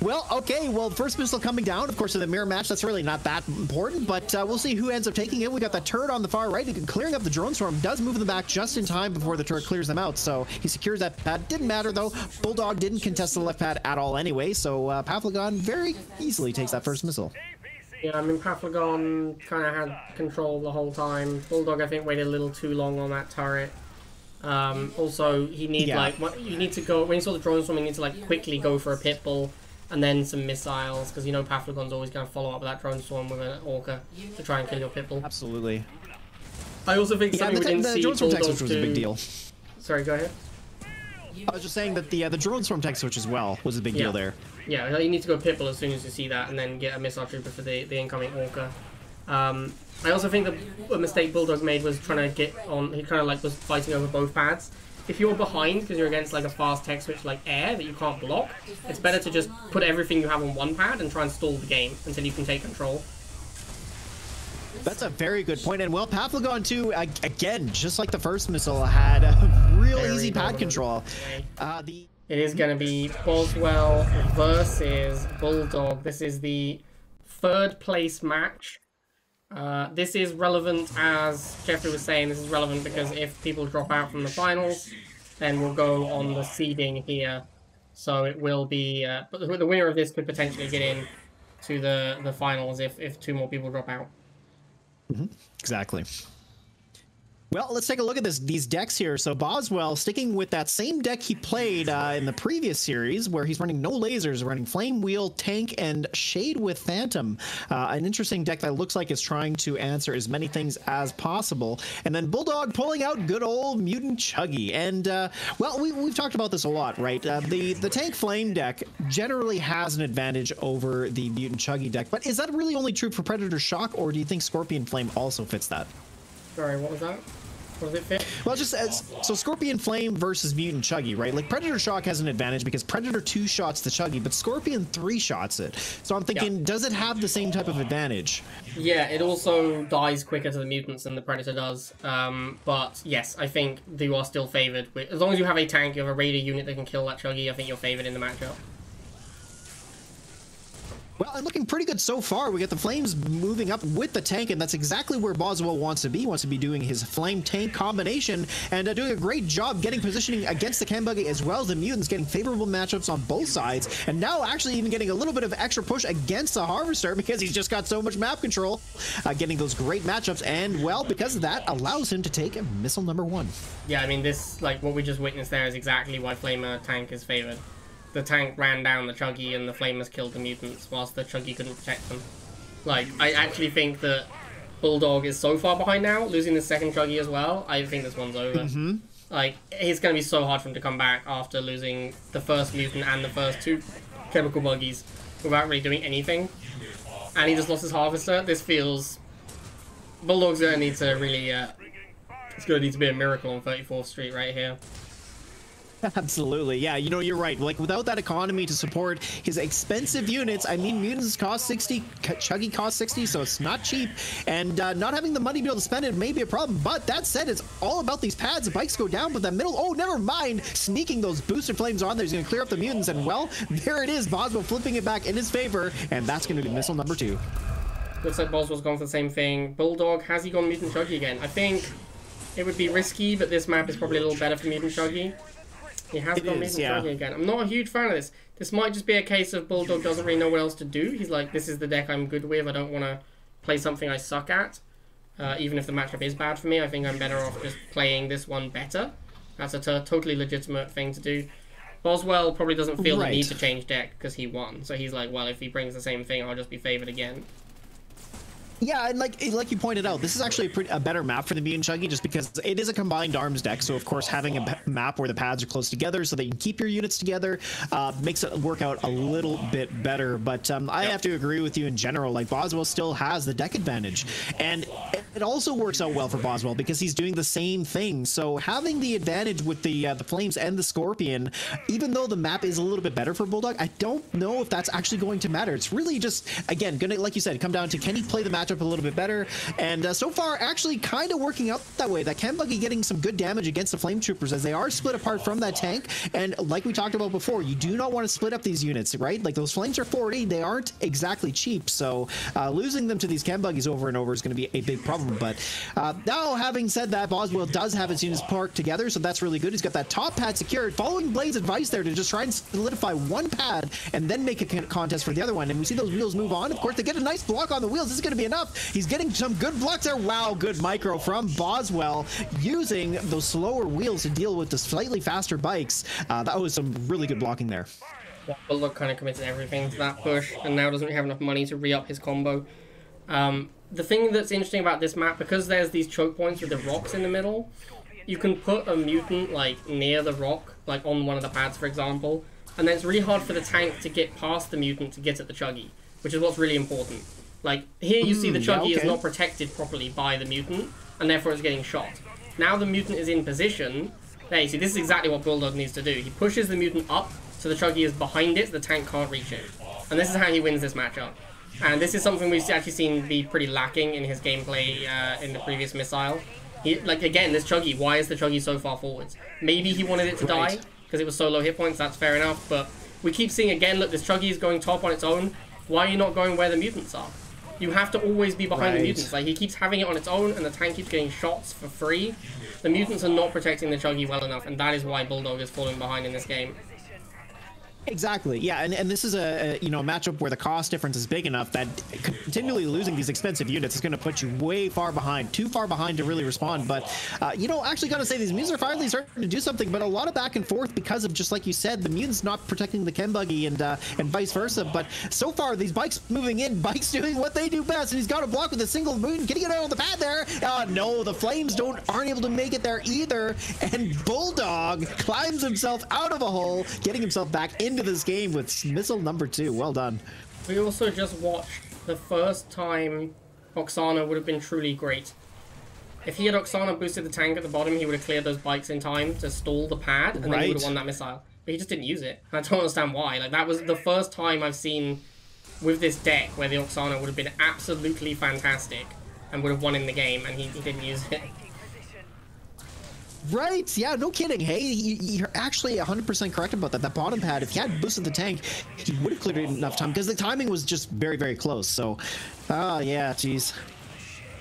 Well, okay, well, first missile coming down, of course, in the mirror match, that's really not that important, but we'll see who ends up taking it. We got that turret on the far right, clearing up the drone storm, does move them back just in time before the turret clears them out, so he secures that pad. Didn't matter, though. Bulldog didn't contest the left pad at all anyway, so Paflagon very easily takes that first missile. Yeah, I mean, Paflagon kind of had control the whole time. Bulldog, I think, waited a little too long on that turret. Also, he need you need to go when you saw the drone storm. You need to like quickly go for a Pitbull and then some missiles, because you know Paflagon's always going to follow up with that drone storm with an Orca to try and kill your Pitbull. Absolutely. I also think something we didn't see. The drone storm tech switch was a big deal. Sorry, go ahead. I was just saying that the drone storm tech switch as well was a big deal there. Yeah, you need to go Pitbull as soon as you see that, and then get a missile trooper for the incoming Orca. I also think that a mistake Bulldog made was trying to get on. He kind of like was fighting over both pads. If you're behind because you're against like a fast tech switch like air that you can't block, it's better to just put everything you have on one pad and try and stall the game until you can take control. That's a very good point. And well, Paflagon too, again, just like the first missile, had a real easy pad control. It is going to be Boswell versus Bulldog. This is the 3rd place match. This is relevant, as Jeffrey was saying, this is relevant because if people drop out from the finals, then we'll go on the seeding here. So it will be, but the winner of this could potentially get in to the finals if 2 more people drop out. Exactly. Well, let's take a look at these decks here. So Boswell sticking with that same deck he played in the previous series, where he's running no lasers, running Flame Wheel, Tank, and Shade with Phantom. An interesting deck that looks like it's trying to answer as many things as possible. And then Bulldog pulling out good old Mutant Chuggy. And, well, we've talked about this a lot, right? The Tank Flame deck generally has an advantage over the Mutant Chuggy deck. But is that really only true for Predator Shock, or do you think Scorpion Flame also fits that? Sorry, what was that? What does it fit? Well, just as so Scorpion Flame versus Mutant Chuggy, right? Like Predator Shock has an advantage because Predator 2 shots the Chuggy, but Scorpion 3 shots it. So I'm thinking, does it have the same type of advantage? Yeah, it also dies quicker to the mutants than the Predator does. But yes, I think you are still favored. As long as you have a tank, you have a Raider unit that can kill that Chuggy, I think you're favored in the matchup. Well, and looking pretty good so far. We got the Flames moving up with the tank, and that's exactly where Boswell wants to be. He wants to be doing his Flame Tank combination and doing a great job getting positioning against the Chem Buggy as well as the Mutants, getting favorable matchups on both sides, and now actually even getting a little bit of extra push against the Harvester because he's just got so much map control, getting those great matchups, and well, because of that, allows him to take missile number 1. Yeah, I mean, this, like, what we just witnessed there is exactly why Flamer tank is favored. The tank ran down the Chuggy and the Flamers killed the mutants whilst the Chuggy couldn't protect them. Like, I actually think that Bulldog is so far behind now, losing the second Chuggy as well. I think this one's over. Like, it's going to be so hard for him to come back after losing the first mutant and the first 2 chemical buggies without really doing anything. And he just lost his Harvester. This feels... Bulldog's going to need to really... it's going to need to be a miracle on 34th Street right here. Absolutely, yeah, you know, you're right. Like, without that economy to support his expensive units, I mean, mutants cost 60, Chuggy cost 60, so it's not cheap, and not having the money to be able to spend it may be a problem, but that said, it's all about these pads. The bikes go down, but that middle, oh, never mind, sneaking those booster flames on there is going to clear up the mutants, and well, there it is, Boswell flipping it back in his favor, and that's going to be missile number 2. Looks like Boswell's gone for the same thing. Bulldog, has he gone Mutant Chuggy again? I think it would be risky, but this map is probably a little better for Mutant Chuggy. He has gone Mutant Chuggy again. I'm not a huge fan of this. This might just be a case of Bulldog doesn't really know what else to do. He's like, this is the deck I'm good with. I don't want to play something I suck at. Even if the matchup is bad for me, I think I'm better off just playing this one better. That's a totally legitimate thing to do. Boswell probably doesn't feel the need to change deck because he won. So he's like, well, if he brings the same thing, I'll just be favored again. Yeah, and like you pointed out, this is actually a better map for the Mutant Chuggy just because it is a combined arms deck. So, of course, having a map where the pads are close together so that you can keep your units together makes it work out a little bit better. But I have to agree with you in general. Like, Boswell still has the deck advantage. And it also works out well for Boswell because he's doing the same thing. So having the advantage with the Flames and the Scorpion, even though the map is a little bit better for Bulldog, I don't know if that's actually going to matter. It's really just, again, gonna, like you said, come down to can he play the matchup a little bit better, and so far actually kind of working out that way. That Chem Buggy getting some good damage against the Flame Troopers as they are split apart from that tank, and like we talked about before, you do not want to split up these units, right? Like, those Flames are 40, they aren't exactly cheap, so losing them to these Chem Buggies over and over is going to be a big problem. But now, having said that, Boswell does have his units parked together, so that's really good. He's got that top pad secured, following Blade's advice there to just try and solidify one pad and then make a contest for the other one, and we see those wheels move on. Of course, they get a nice block on the wheels. This is going to be enough. He's getting some good blocks there. Wow, good micro from Boswell, using those slower wheels to deal with the slightly faster bikes. That was some really good blocking there. Yeah, Bulldog kind of committed everything to that push, and now doesn't have enough money to re-up his combo. The thing that's interesting about this map, because there's these choke points with the rocks in the middle, you can put a mutant like near the rock, like on one of the pads, for example, and then it's really hard for the tank to get past the mutant to get at the Chuggy, which is what's really important. Like, here you see the Chuggy is not protected properly by the mutant, and therefore it's getting shot. Now the mutant is in position. There, you see, this is exactly what Bulldog needs to do. He pushes the mutant up, so the Chuggy is behind it, so the tank can't reach it. And this is how he wins this matchup. And this is something we've actually seen be pretty lacking in his gameplay in the previous Missile. Like, again, this Chuggy, why is the Chuggy so far forwards? Maybe he wanted it to die, because it was so low hit points, that's fair enough, but we keep seeing again, look, this Chuggy is going top on its own. Why are you not going where the mutants are? You have to always be behind the mutants. Like, he keeps having it on its own, and the tank keeps getting shots for free. The mutants are not protecting the Chuggy well enough, and that is why Bulldog is falling behind in this game. Exactly, yeah, and this is a matchup where the cost difference is big enough that continually losing these expensive units is going to put you way far behind, too far behind to really respond. But actually gotta say, these mutants are finally starting to do something, but a lot of back and forth because of, just like you said, the mutants not protecting the Chem Buggy and vice versa. But so far, these bikes moving in, bikes doing what they do best, and he's got a block with a single mutant getting it out on the pad there. No, the Flames aren't able to make it there either, and Bulldog climbs himself out of a hole, getting himself back into this game with missile number 2. Well done. We also just watched the first time Oksana would have been truly great. if he had Oksana boosted the tank at the bottom, he would have cleared those bikes in time to stall the pad, and then he would have won that missile. But he just didn't use it. I don't understand why. Like, that was the first time I've seen with this deck where the Oksana would have been absolutely fantastic and would have won in the game, and he didn't use it. Right, yeah, no kidding. Hey, you're actually 100% correct about that. That bottom pad, if he had boosted the tank, he would have cleared it in enough time, because the timing was just very, very close. So, yeah, jeez.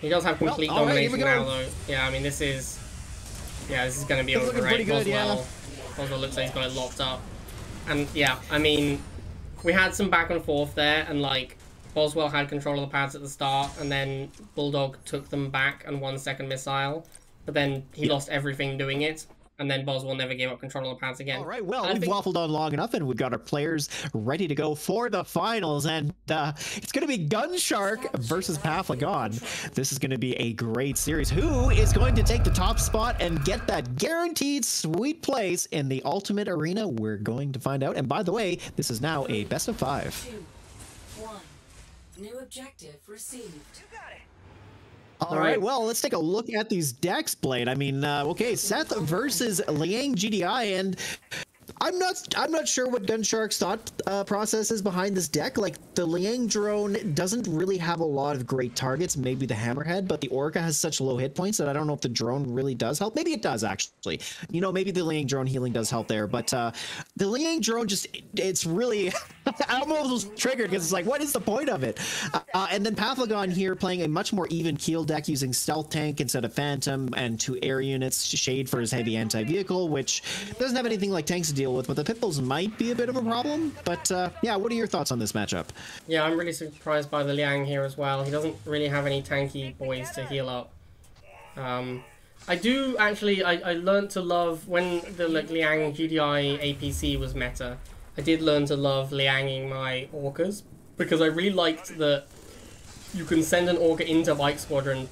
He does have complete domination now, though. Yeah, I mean, this is going to be over, right? Boswell looks like he's got it locked up. And, yeah, I mean, we had some back and forth there, and, like, Boswell had control of the pads at the start, and then Bulldog took them back and won second missile. But then he lost everything doing it, and then Boswell never gave up control of the pads again. All right, well, we've waffled on long enough, and we've got our players ready to go for the finals, and it's going to be Gunshark versus Paflagon. This is going to be a great series. Who is going to take the top spot and get that guaranteed sweet place in the Ultimate Arena? We're going to find out. And by the way, this is now a best of 5. 2, 1. New objective received. All right, well, let's take a look at these decks, Blade. I mean, okay, Seth versus Liang GDI, and I'm not sure what Gunshark's thought process is behind this deck. Like, the Liang drone doesn't really have a lot of great targets, maybe the Hammerhead, but the Orca has such low hit points that I don't know if the drone really does help. Maybe it does, actually. You know, maybe the Liang drone healing does help there, but the Liang drone just, it's really, I almost triggered because it's like, what is the point of it? And then Paflagon here playing a much more even keel deck using Stealth Tank instead of Phantom and 2 air units, Shade for his heavy anti-vehicle, which doesn't have anything like tanks to deal with, but the Pitbulls might be a bit of a problem. But yeah, what are your thoughts on this matchup? Yeah, I'm really surprised by the Liang here as well. He doesn't really have any tanky boys to heal up. I do actually, I learned to love, when the Liang GDI APC was meta, I did learn to love Lianging my Orcas, because I really liked that you can send an Orca into Bike Squadron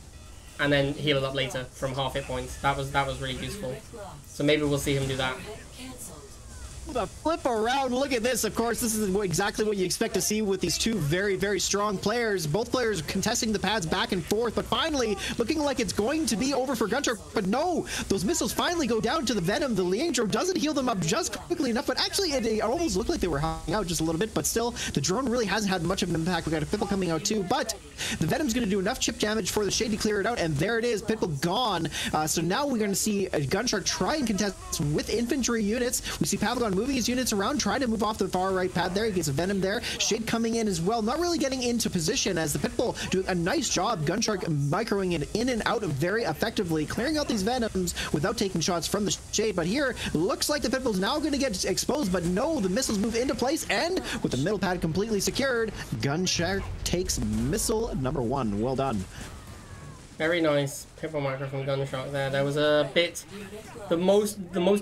and then heal it up later from half hit points. That was really useful. So maybe we'll see him do that. The flip around, look at this. Of course, this is exactly what you expect to see with these two very, very strong players. Both players contesting the pads back and forth, but finally looking like it's going to be over for Gunshark. But no, those missiles finally go down to the Venom. The Liang drone doesn't heal them up just quickly enough, but actually it almost looked like they were hanging out just a little bit, but still, the drone really hasn't had much of an impact. We got a Pitbull coming out too, but the Venom's going to do enough chip damage for the Shade to clear it out, and there it is, Pitbull gone. So now we're going to see a Gunshark try and contest with infantry units. We see Paflagon moving his units around, trying to move off the far right pad there. He gets a Venom there. Shade coming in as well, not really getting into position as the Pitbull doing a nice job. Gunshark microing it in and out very effectively, clearing out these Venoms without taking shots from the Shade. But here, looks like the Pitbull's now going to get exposed, but no, the missiles move into place, and with the middle pad completely secured, Gunshark takes missile number 1. Well done. Very nice Pitbull micro from Gunshark there. There was a bit, the most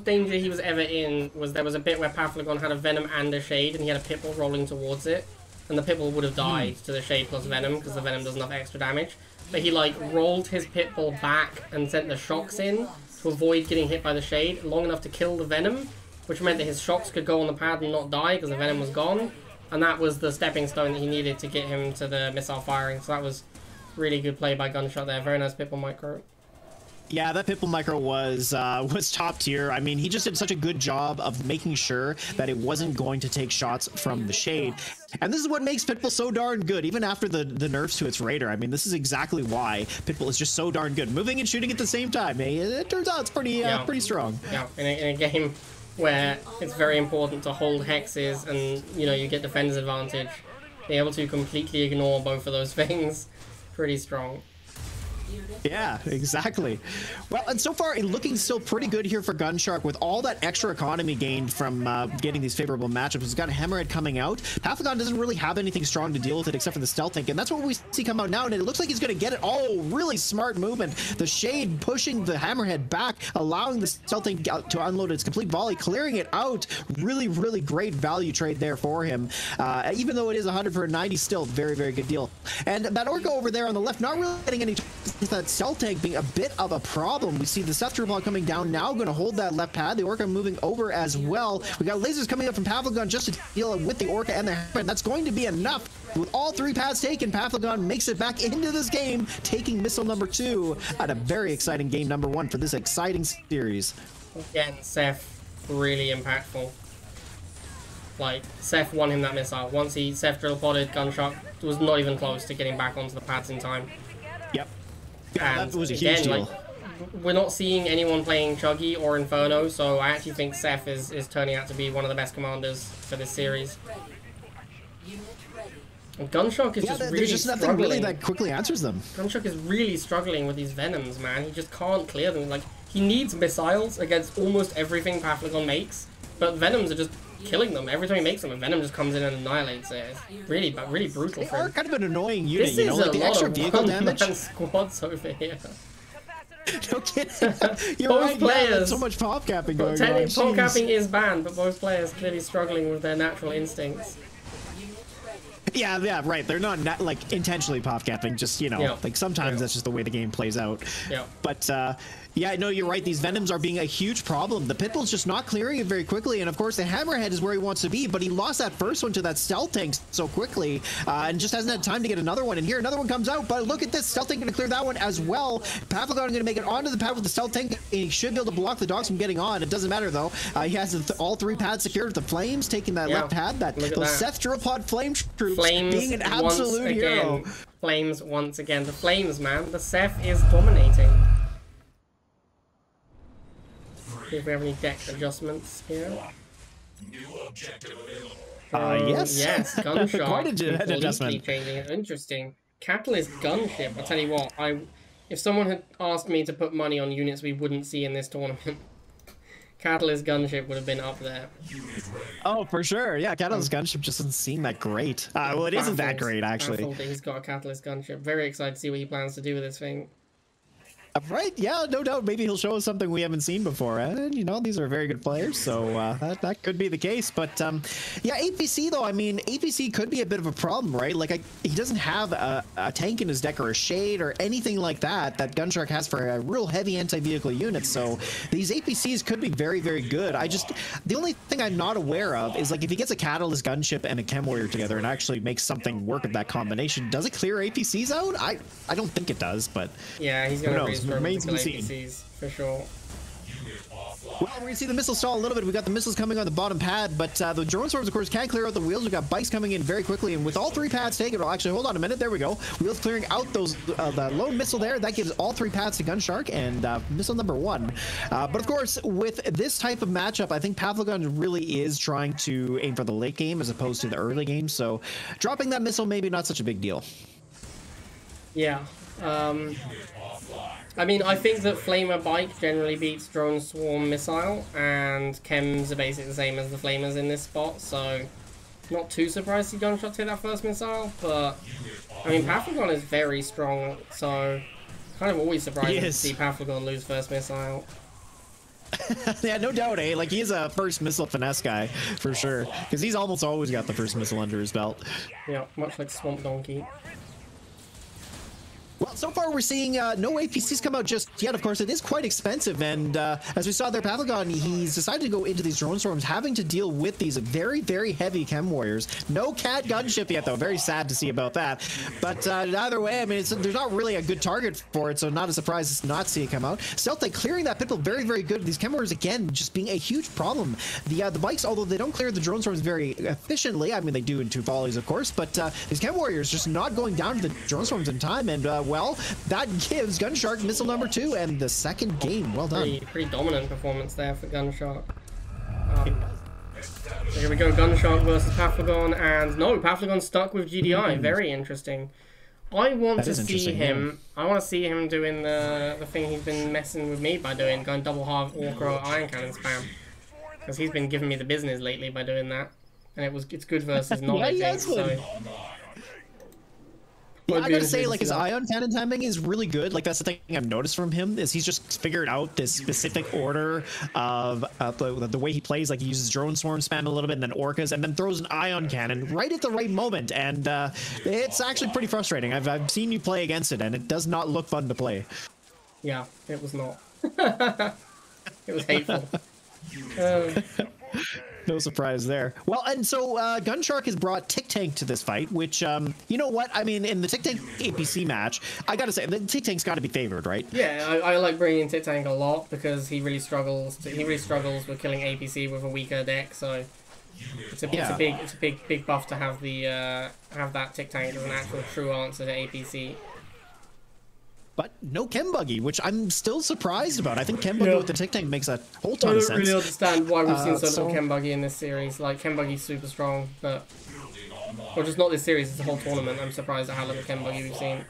danger he was ever in was there was a bit where Paflagon had a Venom and a Shade, and he had a Pitbull rolling towards it, and the Pitbull would have died to the Shade plus Venom because the Venom does enough extra damage. But he like rolled his Pitbull back and sent the shocks in to avoid getting hit by the Shade long enough to kill the Venom, which meant that his shocks could go on the pad and not die because the Venom was gone, and that was the stepping stone that he needed to get him to the missile firing. So that was really good play by Gunshot there. Very nice Pitbull micro. Yeah, that Pitbull micro was top tier. I mean, he just did such a good job of making sure that it wasn't going to take shots from the Shade. And this is what makes Pitbull so darn good, even after the nerfs to its Raider. I mean, this is exactly why Pitbull is just so darn good. Moving and shooting at the same time. It turns out it's pretty strong. Yeah, in a game where it's very important to hold hexes and, you know, you get defender's advantage, being able to completely ignore both of those things, pretty strong. Yeah, exactly. Well, and so far, looking still pretty good here for Gunshark with all that extra economy gained from getting these favorable matchups. He's got Hammerhead coming out. Paflagon doesn't really have anything strong to deal with it except for the Stealth Tank, and that's what we see come out now, and it looks like he's going to get it. Oh, really smart movement. The Shade pushing the Hammerhead back, allowing the Stealth Tank to unload its complete volley, clearing it out. Really, really great value trade there for him. Even though it is 100 for a 90, still very, very good deal. And that Orca over there on the left, not really getting any that cell tank being a bit of a problem. We see the Seth Tripod coming down now, going to hold that left pad. The Orca moving over as well. We got lasers coming up from Pavlogon just to deal with the Orca and the Hammer. That's going to be enough. With all 3 pads taken, Pavlogon makes it back into this game, taking missile number 2 at a very exciting game number 1 for this exciting series. Again, Seth, really impactful. Like, Seth won him that missile. Once Seth drill podded, Gunshot was not even close to getting back onto the pads in time. Yep. And that was a huge deal. Like, we're not seeing anyone playing Chuggy or Inferno, so I actually think Seth is turning out to be one of the best commanders for this series. And Gunshock is just really there's just nothing struggling. really that quickly answers them. Gunshock is really struggling with these Venoms, man. He just can't clear them. Like, he needs missiles against almost everything Pavlogon makes, but Venoms are just killing them. Every time he makes them, a Venom just comes in and annihilates it. It's really brutal They for are him. kind of an annoying unit, This you know, is like a the lot extra of vehicle damage. one-man squads over here. No kidding. You're Both right, players. yeah, so much pop capping going on. Pop Jeez. capping is banned, but both players clearly struggling with their natural instincts. Yeah, right. They're not like intentionally pop capping, just, you know, like sometimes that's just the way the game plays out. Yeah. But yeah, no, you're right. These Venoms are being a huge problem. The Pitbull's just not clearing it very quickly, and of course the Hammerhead is where he wants to be, but he lost that first one to that Stealth Tank so quickly, and just hasn't had time to get another one. And here another one comes out, but look at this, Stealth Tank going to clear that one as well. Pavlogon going to make it onto the pad with the Stealth Tank, and he should be able to block the dogs from getting on. It doesn't matter though. He has all 3 pads secured with the Flames, taking that left pad. Those Seth Drillpod Flame Troops being an absolute hero. Flames once again. The Flames, man. The Seth is dominating. See if we have any deck adjustments here. Yes. Yes, Gunshot. Quite an completely adjustment. changing it. Interesting. Catalyst Gunship. I tell you what, if someone had asked me to put money on units we wouldn't see in this tournament, Catalyst Gunship would have been up there. Oh, for sure. Yeah, Catalyst Gunship just doesn't seem that great. Well, it isn't that great, actually. Baffled that he's got a Catalyst Gunship. Very excited to see what he plans to do with this thing. Right, yeah, no doubt. Maybe he'll show us something we haven't seen before. And, you know, these are very good players, so that could be the case. But, yeah, APC, though, I mean, APC could be a bit of a problem, right? Like, he doesn't have a tank in his deck or a shade or anything like that Gunshark has for a real heavy anti-vehicle unit. So these APCs could be very, very good. The only thing I'm not aware of is, like, if he gets a Catalyst Gunship and a Chem Warrior together and actually makes something work of that combination, does it clear APCs out? I don't think it does, but yeah, he's going to raise remains to be seen. APCs, for sure. Well, we're going to see the missile stall a little bit. We got the missiles coming on the bottom pad, but the drone swarms, of course, can clear out the wheels. We got bikes coming in very quickly, and with all 3 pads taken, well, actually, hold on a minute. There we go. Wheels clearing out those the lone missile there. That gives all 3 pads to Gunshark and missile number 1. But of course, with this type of matchup, I think Pavlogon really is trying to aim for the late game as opposed to the early game. So dropping that missile maybe not such a big deal. Yeah. I mean, I think that Flamer Bike generally beats Drone Swarm Missile, and Chems are basically the same as the Flamers in this spot, so not too surprised to see Gunshot take that first missile, but I mean, Pavlogon is very strong, so kind of always surprised to see Pavlogon lose first missile. Yeah, no doubt, eh? Like, he's a first missile finesse guy, for sure, because he's almost always got the first missile under his belt. Yeah, much like Swamp Donkey. Well, so far we're seeing no APCs come out just yet. Of course, it is quite expensive, and as we saw there, Pavlogon, he's decided to go into these drone storms, having to deal with these very, very heavy Chem Warriors. No Cat Gunship yet, though. Very sad to see about that. But either way, I mean, there's not really a good target for it, so not a surprise to not see it come out. Stealth Tank clearing that Pitbull very, very good. These Chem Warriors, again, just being a huge problem. The bikes, although they don't clear the drone storms very efficiently, I mean, they do in 2 volleys, of course, but these Chem Warriors just not going down to the drone storms in time, and well, that gives Gunshark missile number 2 and the second game. Well done. Pretty dominant performance there for Gunshark. So here we go, Gunshark versus Pavlogon, and no, Pavlogon stuck with GDI. Very interesting. I want to see him. Yeah. I want to see him doing the thing he's been messing with me by doing, going double half Orca Iron Cannon spam, because he's been giving me the business lately by doing that, and it's good versus knowledge. Yeah, so Yeah, Would I be gotta say, interesting like, to his see that. ion cannon timing is really good. Like, that's the thing I've noticed from him is he's just figured out this specific order of the way he plays. Like, he uses drone swarm spam a little bit, and then orcas, and then throws an ion cannon right at the right moment. And it's actually pretty frustrating. I've seen you play against it, and it does not look fun to play. Yeah, it was not. It was hateful. No surprise there. Well, and so Gunshark has brought Tick Tank to this fight, which, you know what? I mean, in the Tick Tank APC match, I gotta say, the Tick Tank's got to be favored, right? Yeah, I like bringing Tick Tank a lot because he really struggles. He really struggles with killing APC with a weaker deck. So it's a big buff to have the have that Tick Tank as an actual true answer to APC. But no Chem Buggy, which I'm still surprised about. I think Chem Buggy with the Tick Tank makes a whole ton of sense. I don't really understand why we've seen so little so- Chem Buggy in this series. Like, Chem Buggy's super strong, but... Or just not this series, it's the whole tournament. I'm surprised at how little Chem Buggy we've seen.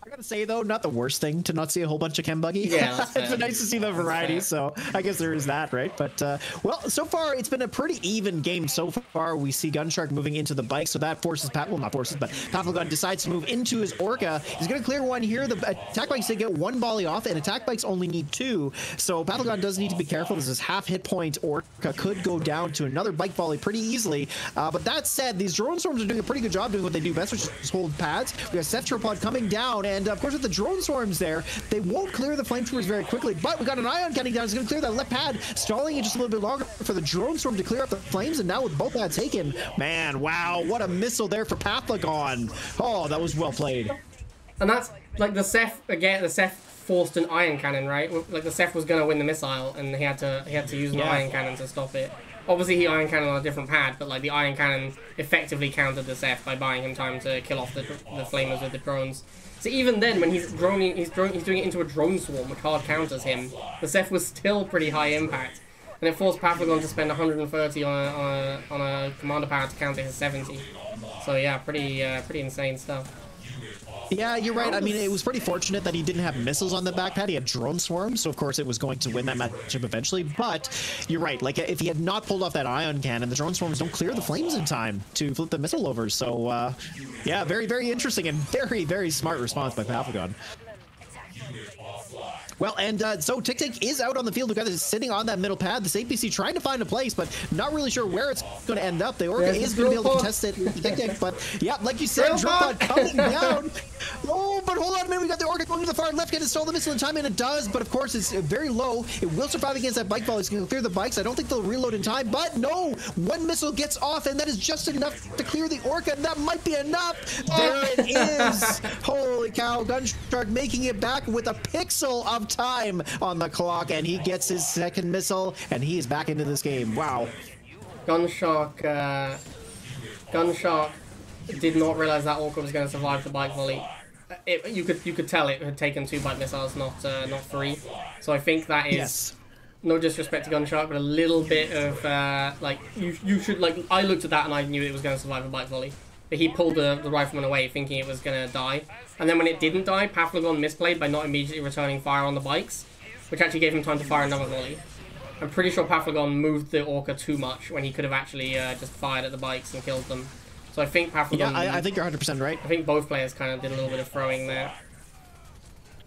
I gotta say, though, not the worst thing to not see a whole bunch of Chem Buggy. Yeah, that's fair. It's been nice to see the variety, so I guess there is that, right? But, well, so far, it's been a pretty even game so far. We see Gunshark moving into the bike, so that forces well, not forces, but Pavlogon decides to move into his Orca. He's gonna clear one here. The attack bikes, they get one volley off, and attack bikes only need two, so Pavlogon does need to be careful. This is half hit point. Orca could go down to another bike volley pretty easily, but that said, these drone storms are doing a pretty good job doing what they do best, which is hold pads. We got Ceptropod coming down, and of course with the drone swarms there, they won't clear the flamethrowers very quickly, but we got an ion getting down. It's going to clear that left pad, stalling it just a little bit longer for the drone storm to clear up the flames, and now with both pads taken, man, wow, what a missile there for Pavlogon. Oh, that was well played. And that's, like, the Ceph, again, the Ceph forced an ion cannon, right? Like, the Ceph was going to win the missile, and he had to use an ion cannon to stop it. Obviously, he ion cannon on a different pad, but, like, the ion cannon effectively countered the Ceph by buying him time to kill off the flamers with the drones. So even then, when he's doing it into a drone swarm, which hard counters him, the Ceph was still pretty high impact, and it forced Pavlogon to spend 130 on a commander power to counter his 70. So yeah, pretty insane stuff. Yeah, you're right. I mean, it was pretty fortunate that he didn't have missiles on the back pad. He had drone swarms, so of course it was going to win that matchup eventually. But you're right. Like, if he had not pulled off that ion cannon, the drone swarms don't clear the flames in time to flip the missile over. So, yeah, very, very interesting and very, very smart response by Pavlogon. Well, and so Tick Tank is out on the field. We've got this sitting on that middle pad. This APC trying to find a place, but not really sure where it's going to end up. The Orca is going to be able to contest it with Tick Tank, but yeah, like you said, drill pod coming down. Oh, but hold on a minute. We got the Orca going to the far left. Can it stall the missile in time? And it does, but of course it's very low. It will survive against that bike volley. It's going to clear the bikes. I don't think they'll reload in time, but no, one missile gets off, and that is just enough to clear the Orca. And that might be enough. There it is. Holy cow. Gunshark making it back with a pixel of time on the clock, and he gets his second missile, and he is back into this game. Wow. Gunshark did not realize that Orca was going to survive the bike volley. You could tell it had taken 2 bike missiles, not 3. So I think that is no disrespect to Gunshark, but a little bit of like you should, like, I looked at that and I knew it was going to survive a bike volley. But he pulled the rifleman away thinking it was going to die. And then when it didn't die, Pavlogon misplayed by not immediately returning fire on the bikes, which actually gave him time to fire another volley. I'm pretty sure Pavlogon moved the Orca too much when he could have actually just fired at the bikes and killed them. So I think Pavlogon... Yeah, I think you're 100% right. I think both players kind of did a little bit of throwing there.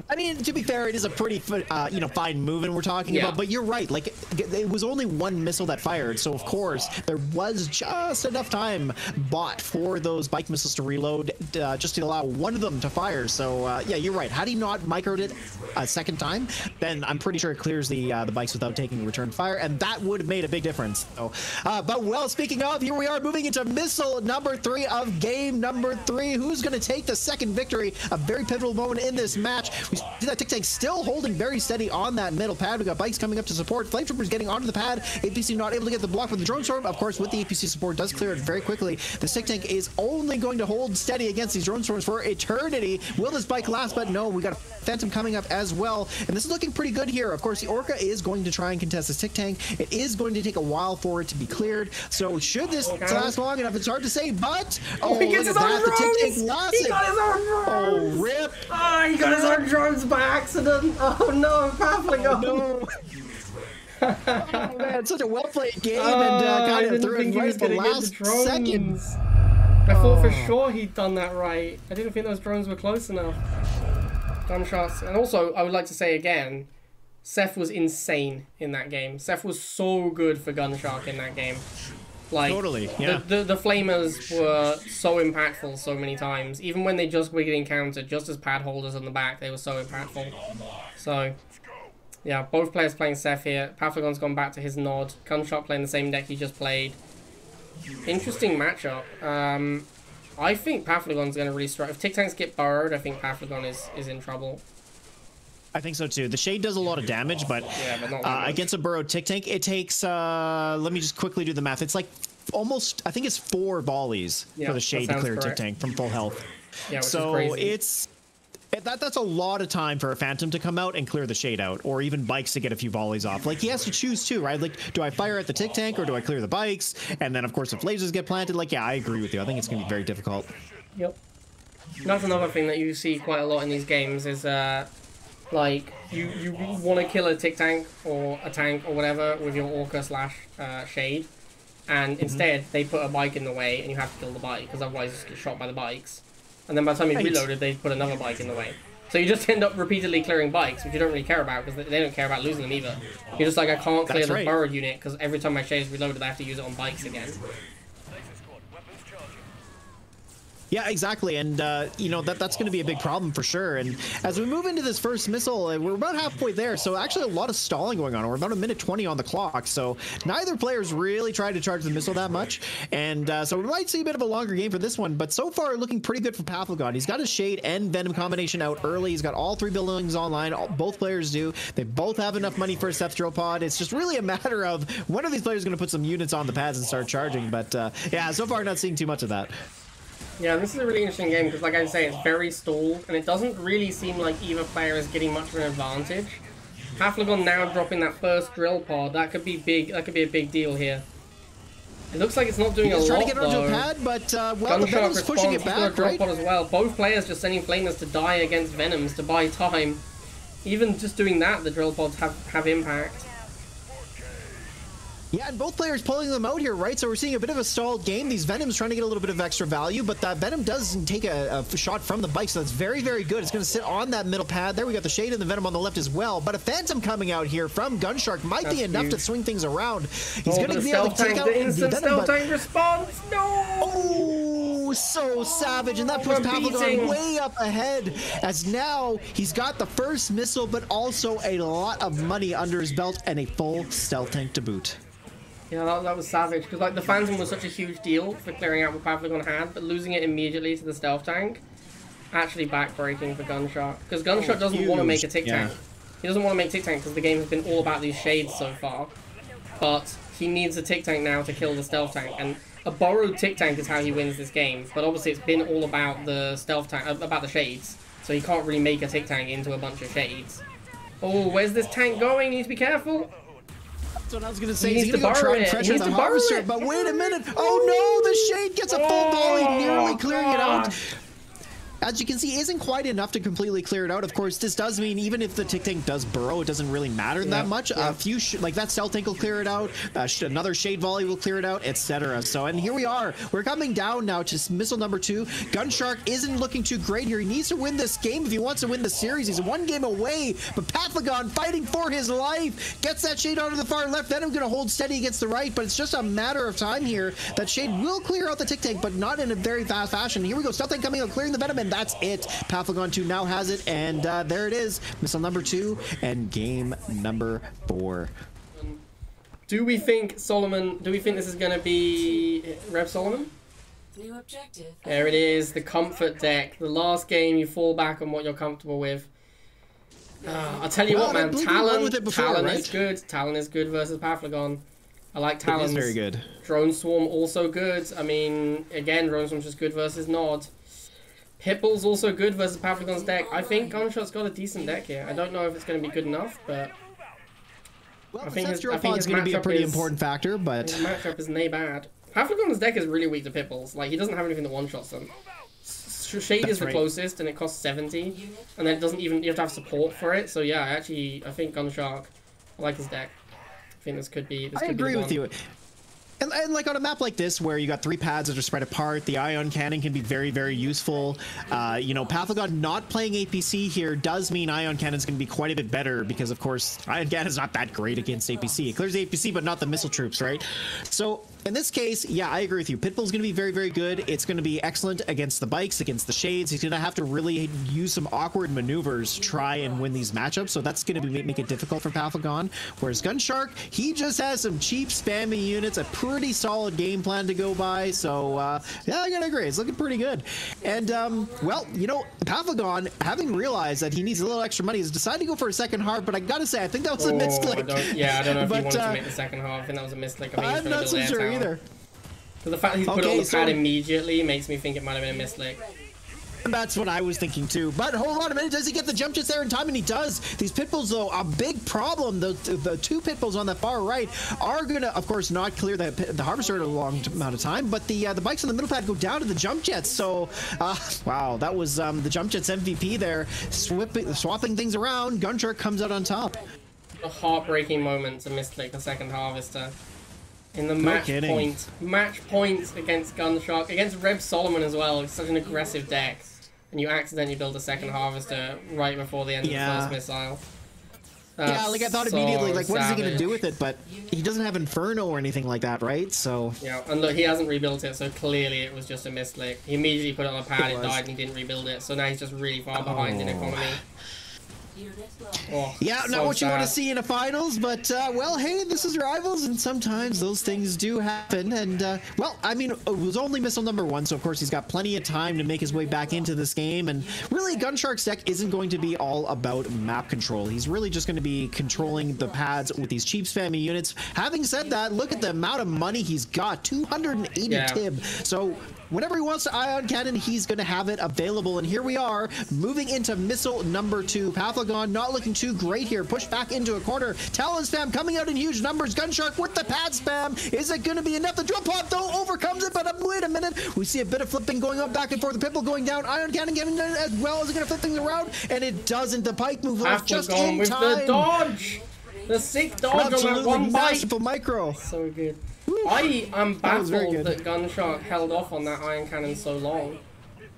I mean, to be fair, it is a pretty, fine movement we're talking about, but you're right. Like, it was only one missile that fired, so of course, there was just enough time bought for those bike missiles to reload, just to allow one of them to fire. So, yeah, you're right. Had he not microed it a second time, then I'm pretty sure it clears the bikes without taking return fire, and that would have made a big difference. So, but, well, speaking of, here we are moving into missile number 3 of game number 3. Who's going to take the second victory? A very pivotal moment in this match. We see that Tick Tank still holding very steady on that middle pad. We got bikes coming up to support. Flametroopers getting onto the pad. APC not able to get the block with the drone storm. Of course, with the APC support, does clear it very quickly. The Tick Tank is only going to hold steady against these drone storms for eternity. Will this bike last? But no, we got a Phantom coming up as well. And this is looking pretty good here. Of course, the Orca is going to try and contest this Tick Tank. It is going to take a while for it to be cleared. So should this last long enough? It's hard to say, but he gets his own drones! He got his own drones! Oh, rip! Oh, he got his own drones by accident! Oh no, Pavlogon! No. Oh man, such a well played game, Oh, and kind I of didn't threw think it he was right at the gonna get last the drones. second. I thought for sure he'd done that right. I didn't think those drones were close enough. Gunshots. And also, I would like to say again, Seth was insane in that game. Seth was so good for Gunshark in that game. Like, totally, yeah. The flamers were so impactful so many times. Even when they just were getting countered, just as pad holders on the back, they were so impactful. So, yeah, both players playing Seth here. Pathlogon's gone back to his nod. Gunshark playing the same deck he just played. Interesting matchup. I think Pathlogon's going to really strike. If Tic Tanks get burrowed, I think Pathlogon is in trouble. I think so too. The Shade does a lot of damage, but, yeah, but not that much. against a burrowed Tic Tank, it takes, let me just quickly do the math. It's like almost, I think it's 4 volleys for the Shade to clear Tic Tank from full health. Yeah, which so is crazy. that's a lot of time for a Phantom to come out and clear the Shade out, or even Bikes to get a few volleys off. Like, he has to choose too, right? Like, do I fire at the Tic Tank or do I clear the Bikes? And then, of course, if lasers get planted, like, yeah, I agree with you. I think it's going to be very difficult. Yep. That's another thing that you see quite a lot in these games is, like, you want to kill a Tic Tank or a tank or whatever with your Orca / Shade, and instead they put a bike in the way and you have to kill the bike, because otherwise you just get shot by the bikes. And then by the time you reloaded, they put another bike in the way. So you just end up repeatedly clearing bikes, which you don't really care about, because they don't care about losing them either. You're just like, I can't clear the burrowed unit, because every time my Shade is reloaded, I have to use it on bikes again. Yeah, exactly, and you know, that's going to be a big problem for sure. And as we move into this first missile, we're about halfway there, so actually a lot of stalling going on. We're about 1:20 on the clock, so neither player's really tried to charge the missile that much, and so we might see a bit of a longer game for this one, but so far looking pretty good for Pathlogon. He's got his Shade and Venom combination out early. He's got all 3 buildings online. Both players do. They both have enough money for a Seth drill pod. It's just really a matter of when are these players going to put some units on the pads and start charging, but yeah, so far not seeing too much of that. Yeah, this is a really interesting game because, like I say, it's very stalled, and it doesn't really seem like either player is getting much of an advantage. Pathlogon now dropping that first drill pod, that could be big. That could be a big deal here. It looks like it's not doing a lot, trying to get though. onto a pad, but well, the Venom's pushing it back, drop right? pod as well. Both players just sending flamers to die against Venoms to buy time. Even just doing that, the drill pods have impact. Yeah, and both players pulling them out here, right? So we're seeing a bit of a stalled game. These Venoms trying to get a little bit of extra value, but that Venom does take a shot from the bike, so that's very, very good. It's going to sit on that middle pad. There we got the Shade and the Venom on the left as well, but a Phantom coming out here from Gunshark might be enough to swing things around. He's going to be able to take out the instant the Venom, stealth tank response. No! Oh, so savage, and that puts Pathlogon way up ahead, as now he's got the first missile, but also a lot of money under his belt and a full stealth tank to boot. Yeah, that was savage, because like the Phantom was such a huge deal for clearing out what Pathlogon had, but losing it immediately to the stealth tank, actually backbreaking for Gunshark, because Gunshark doesn't want to make a Tic Tank. He doesn't want to make Tic Tank because the game has been all about these Shades so far, but he needs a Tic Tank now to kill the stealth tank, and a borrowed Tic Tank is how he wins this game, but obviously it's been all about the stealth tank, about the Shades, so he can't really make a Tic Tank into a bunch of Shades. Oh, where's this tank going? You need to be careful. That's what I was going to say. He's going to go try and pressure the harvester, but wait a minute. Oh no, the Shade gets a full volley, nearly clearing it out. As you can see, isn't quite enough to completely clear it out. Of course, this does mean even if the Tic Tank does burrow, it doesn't really matter that much. A few, like that Stealth Tank will clear it out. Another Shade Volley will clear it out, etc. So, and here we are. We're coming down now to missile number 2. Gunshark isn't looking too great here. He needs to win this game if he wants to win the series. He's 1 game away, but Pathlogon fighting for his life. Gets that Shade onto the far left. Then I'm going to hold steady against the right, but it's just a matter of time here. That Shade will clear out the Tic Tank, but not in a very fast fashion. Here we go. Stealth Tank coming out, clearing the Venom, and that's it. Pathlogon 2 now has it, and there it is. Missile number 2 and game number 4. Do we think this is going to be Rev Solomon? New objective. There it is, the comfort deck. The last game you fall back on what you're comfortable with. I'll tell you what, man, Talon is good. Talon is good versus Pathlogon. I like Talon. It is very good. Drone Swarm also good. I mean, again, Drone Swarm's just good versus Nod. Pitbull's also good versus Pathlogon's deck. I think Gunshot's got a decent deck here. I don't know if it's going to be good enough, but well, I think his going to be a pretty important factor, but his matchup is nay bad. Pathlogon's deck is really weak to Pitbull's. Like, he doesn't have anything that one-shots them. Shade is the closest, and it costs 70, and then it doesn't even, you have to have support for it. So yeah, I think Gunshark, I like his deck. I think this could be. I agree with you. And like on a map like this where you got 3 pads that are spread apart, the ion cannon can be very, very useful. You know, Pathlagon not playing APC here does mean ion cannon's going to be quite a bit better because, of course, ion cannon's not that great against APC. It clears APC, but not the missile troops, right? So in this case, yeah, I agree with you. Pitbull's going to be very, very good. It's going to be excellent against the bikes, against the shades. He's going to have to really use some awkward maneuvers to try and win these matchups. So that's going to make it difficult for Pathlagon. Whereas Gunshark, he just has some cheap spammy units, a pretty solid game plan to go by. So yeah, I gotta agree. It's looking pretty good. And well, you know, Pathlagon, having realized that he needs a little extra money, has decided to go for a second half. But I gotta say, I think that was a misclick. I don't know if he wanted to make the second half. I think that was a misclick. I think I'm not so sure either. So the fact that he's put it on the pad immediately makes me think it might have been a misclick. That's what I was thinking too. But hold on a minute, does he get the jump jets there in time? And he does. These pitbulls, though, a big problem. The 2 pitbulls on the far right are gonna, of course, not clear the harvester in a long amount of time. But the bikes on the middle pad go down to the jump jets. So wow, that was the jump jets MVP there, swapping things around. Gunshark comes out on top. A heartbreaking moment to misclick the second harvester. In the match point against Gunshark, against Reb Solomon as well. It's such an aggressive deck, and you accidentally build a second harvester right before the end of the first missile. Yeah, like I thought immediately, like, what is he gonna do with it? But he doesn't have Inferno or anything like that, right? So yeah, and look, he hasn't rebuilt it, so clearly it was just a misclick. He immediately put it on the pad, it died, and he didn't rebuild it. So now he's just really far behind in economy. Oh, yeah, not what you want to see in a finals, but well, hey, this is Rivals, and sometimes those things do happen. And well, I mean, it was only missile number 1, so of course he's got plenty of time to make his way back into this game. And really, Gunshark's deck isn't going to be all about map control. He's really just going to be controlling the pads with these cheap spammy units. Having said that, look at the amount of money he's got, 280 tib. So whenever he wants to ion cannon, he's going to have it available. And here we are, moving into missile number 2. Pathlagon not looking too great here. Pushed back into a corner. Talon spam coming out in huge numbers. Gunshark with the pad spam. Is it going to be enough? The drill pod, though, overcomes it. But wait a minute. We see a bit of flipping going on back and forth. The Pitbull going down. Ion cannon getting done as well. Is it going to flip things around? And it doesn't. The pike move off just in with time. The dodge. The sick dodge on that one masterful micro. So good. I am baffled that Gunshark held off on that ion cannon so long.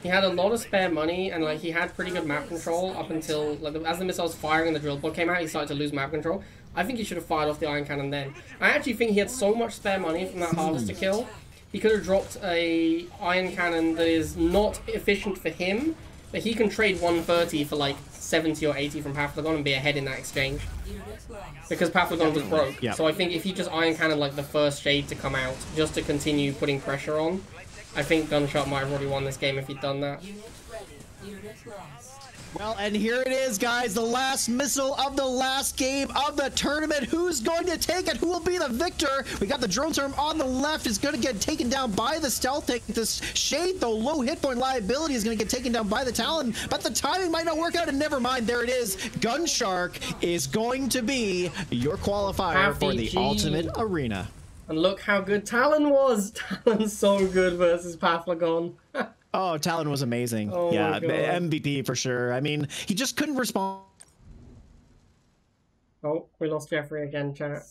He had a lot of spare money, and like he had pretty good map control up until like as the missile was firing and the drill pod came out, he started to lose map control. I think he should have fired off the ion cannon then. I actually think he had so much spare money from that harvester kill. He could have dropped a ion cannon that is not efficient for him, but he can trade 130 for like 70 or 80 from Pathlagon and be ahead in that exchange. Because Pathlagon was broke. So I think if he just ion cannon like the first shade to come out, just to continue putting pressure on, I think Gunshark might have already won this game if he'd done that. Well, and here it is, guys. The last missile of the last game of the tournament. Who's going to take it? Who will be the victor? We got the drone storm on the left. Is going to get taken down by the stealth tank. This shade, though, low hit point liability is going to get taken down by the Talon. But the timing might not work out, and never mind. There it is. Gunshark is going to be your qualifier for the Ultimate Arena. And look how good Talon was. Talon's so good versus Pathlagon. Oh, Talon was amazing. Oh yeah, MVP for sure. I mean, he just couldn't respond. Oh, we lost Jeffrey again, chat.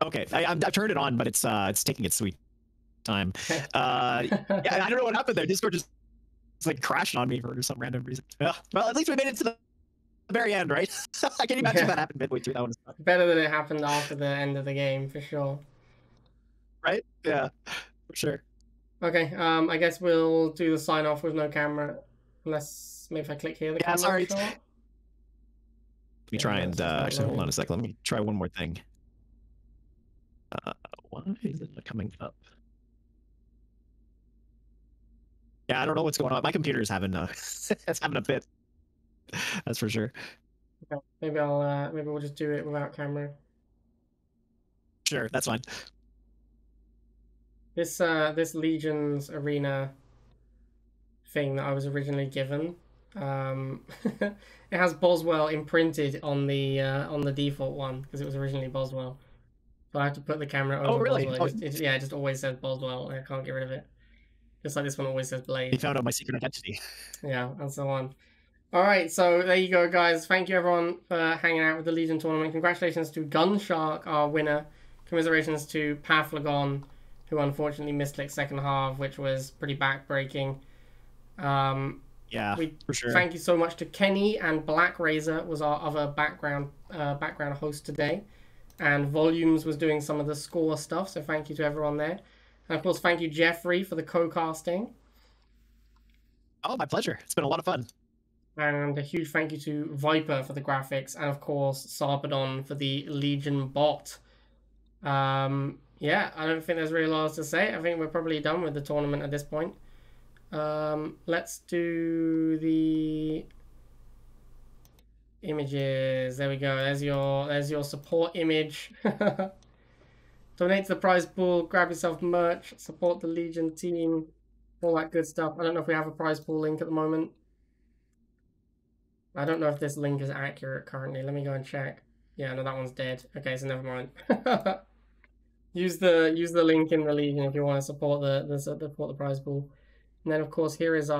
Okay, I've turned it on, but it's taking its sweet time. Yeah, I don't know what happened there. Discord just like crashed on me for some random reason. Yeah. Well, at least we made it to the very end, right? I can't imagine that happened midway through. That one. Better than it happened after the end of the game, for sure. Right? Yeah, for sure. Okay, I guess we'll do the sign off with no camera, unless maybe if I click here. The camera. Sorry. Let me try and actually hold on a sec. Let me try one more thing. Why is it not coming up? Yeah, I don't know what's going on. My computer is having it's having a fit. That's for sure. Okay, maybe we'll just do it without camera. Sure, that's fine. This Legion's Arena thing that I was originally given, it has Boswell imprinted on the default one because it was originally Boswell. So I have to put the camera over Boswell. It just always says Boswell, and I can't get rid of it. Just like this one always says Blade. You found out my secret identity. Yeah, and so on. Alright, so there you go, guys. Thank you, everyone, for hanging out with the Legion tournament. Congratulations to Gunshark, our winner. commiserations to Paflagon, who unfortunately misclicked second half, which was pretty backbreaking. Yeah, for sure. Thank you so much to Kenny, and Black Razor was our other background host today. And Volumes was doing some of the score stuff, so thank you to everyone there. And of course, thank you, Jeffrey, for the co-casting. Oh, my pleasure. It's been a lot of fun. And a huge thank you to Viper for the graphics, and of course, Sarpedon for the Legion bot. Yeah, I don't think there's really a lot else to say. I think we're probably done with the tournament at this point. Let's do the images. There we go. There's your support image. Donate to the prize pool, grab yourself merch, support the Legion team, all that good stuff. I don't know if we have a prize pool link at the moment. I don't know if this link is accurate currently. Let me go and check. Yeah, no, that one's dead. Okay, so never mind. use the link in the Legion if you want to support the prize pool. And then of course here is the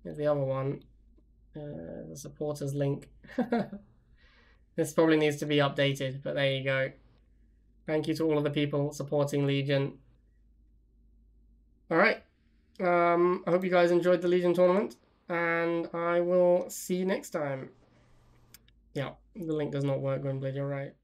other one, the supporters link. This probably needs to be updated, but there you go. Thank you to all of the people supporting Legion. All right. I hope you guys enjoyed the Legion tournament, and I will see you next time. Yeah, the link does not work, Gwynblade, you're right.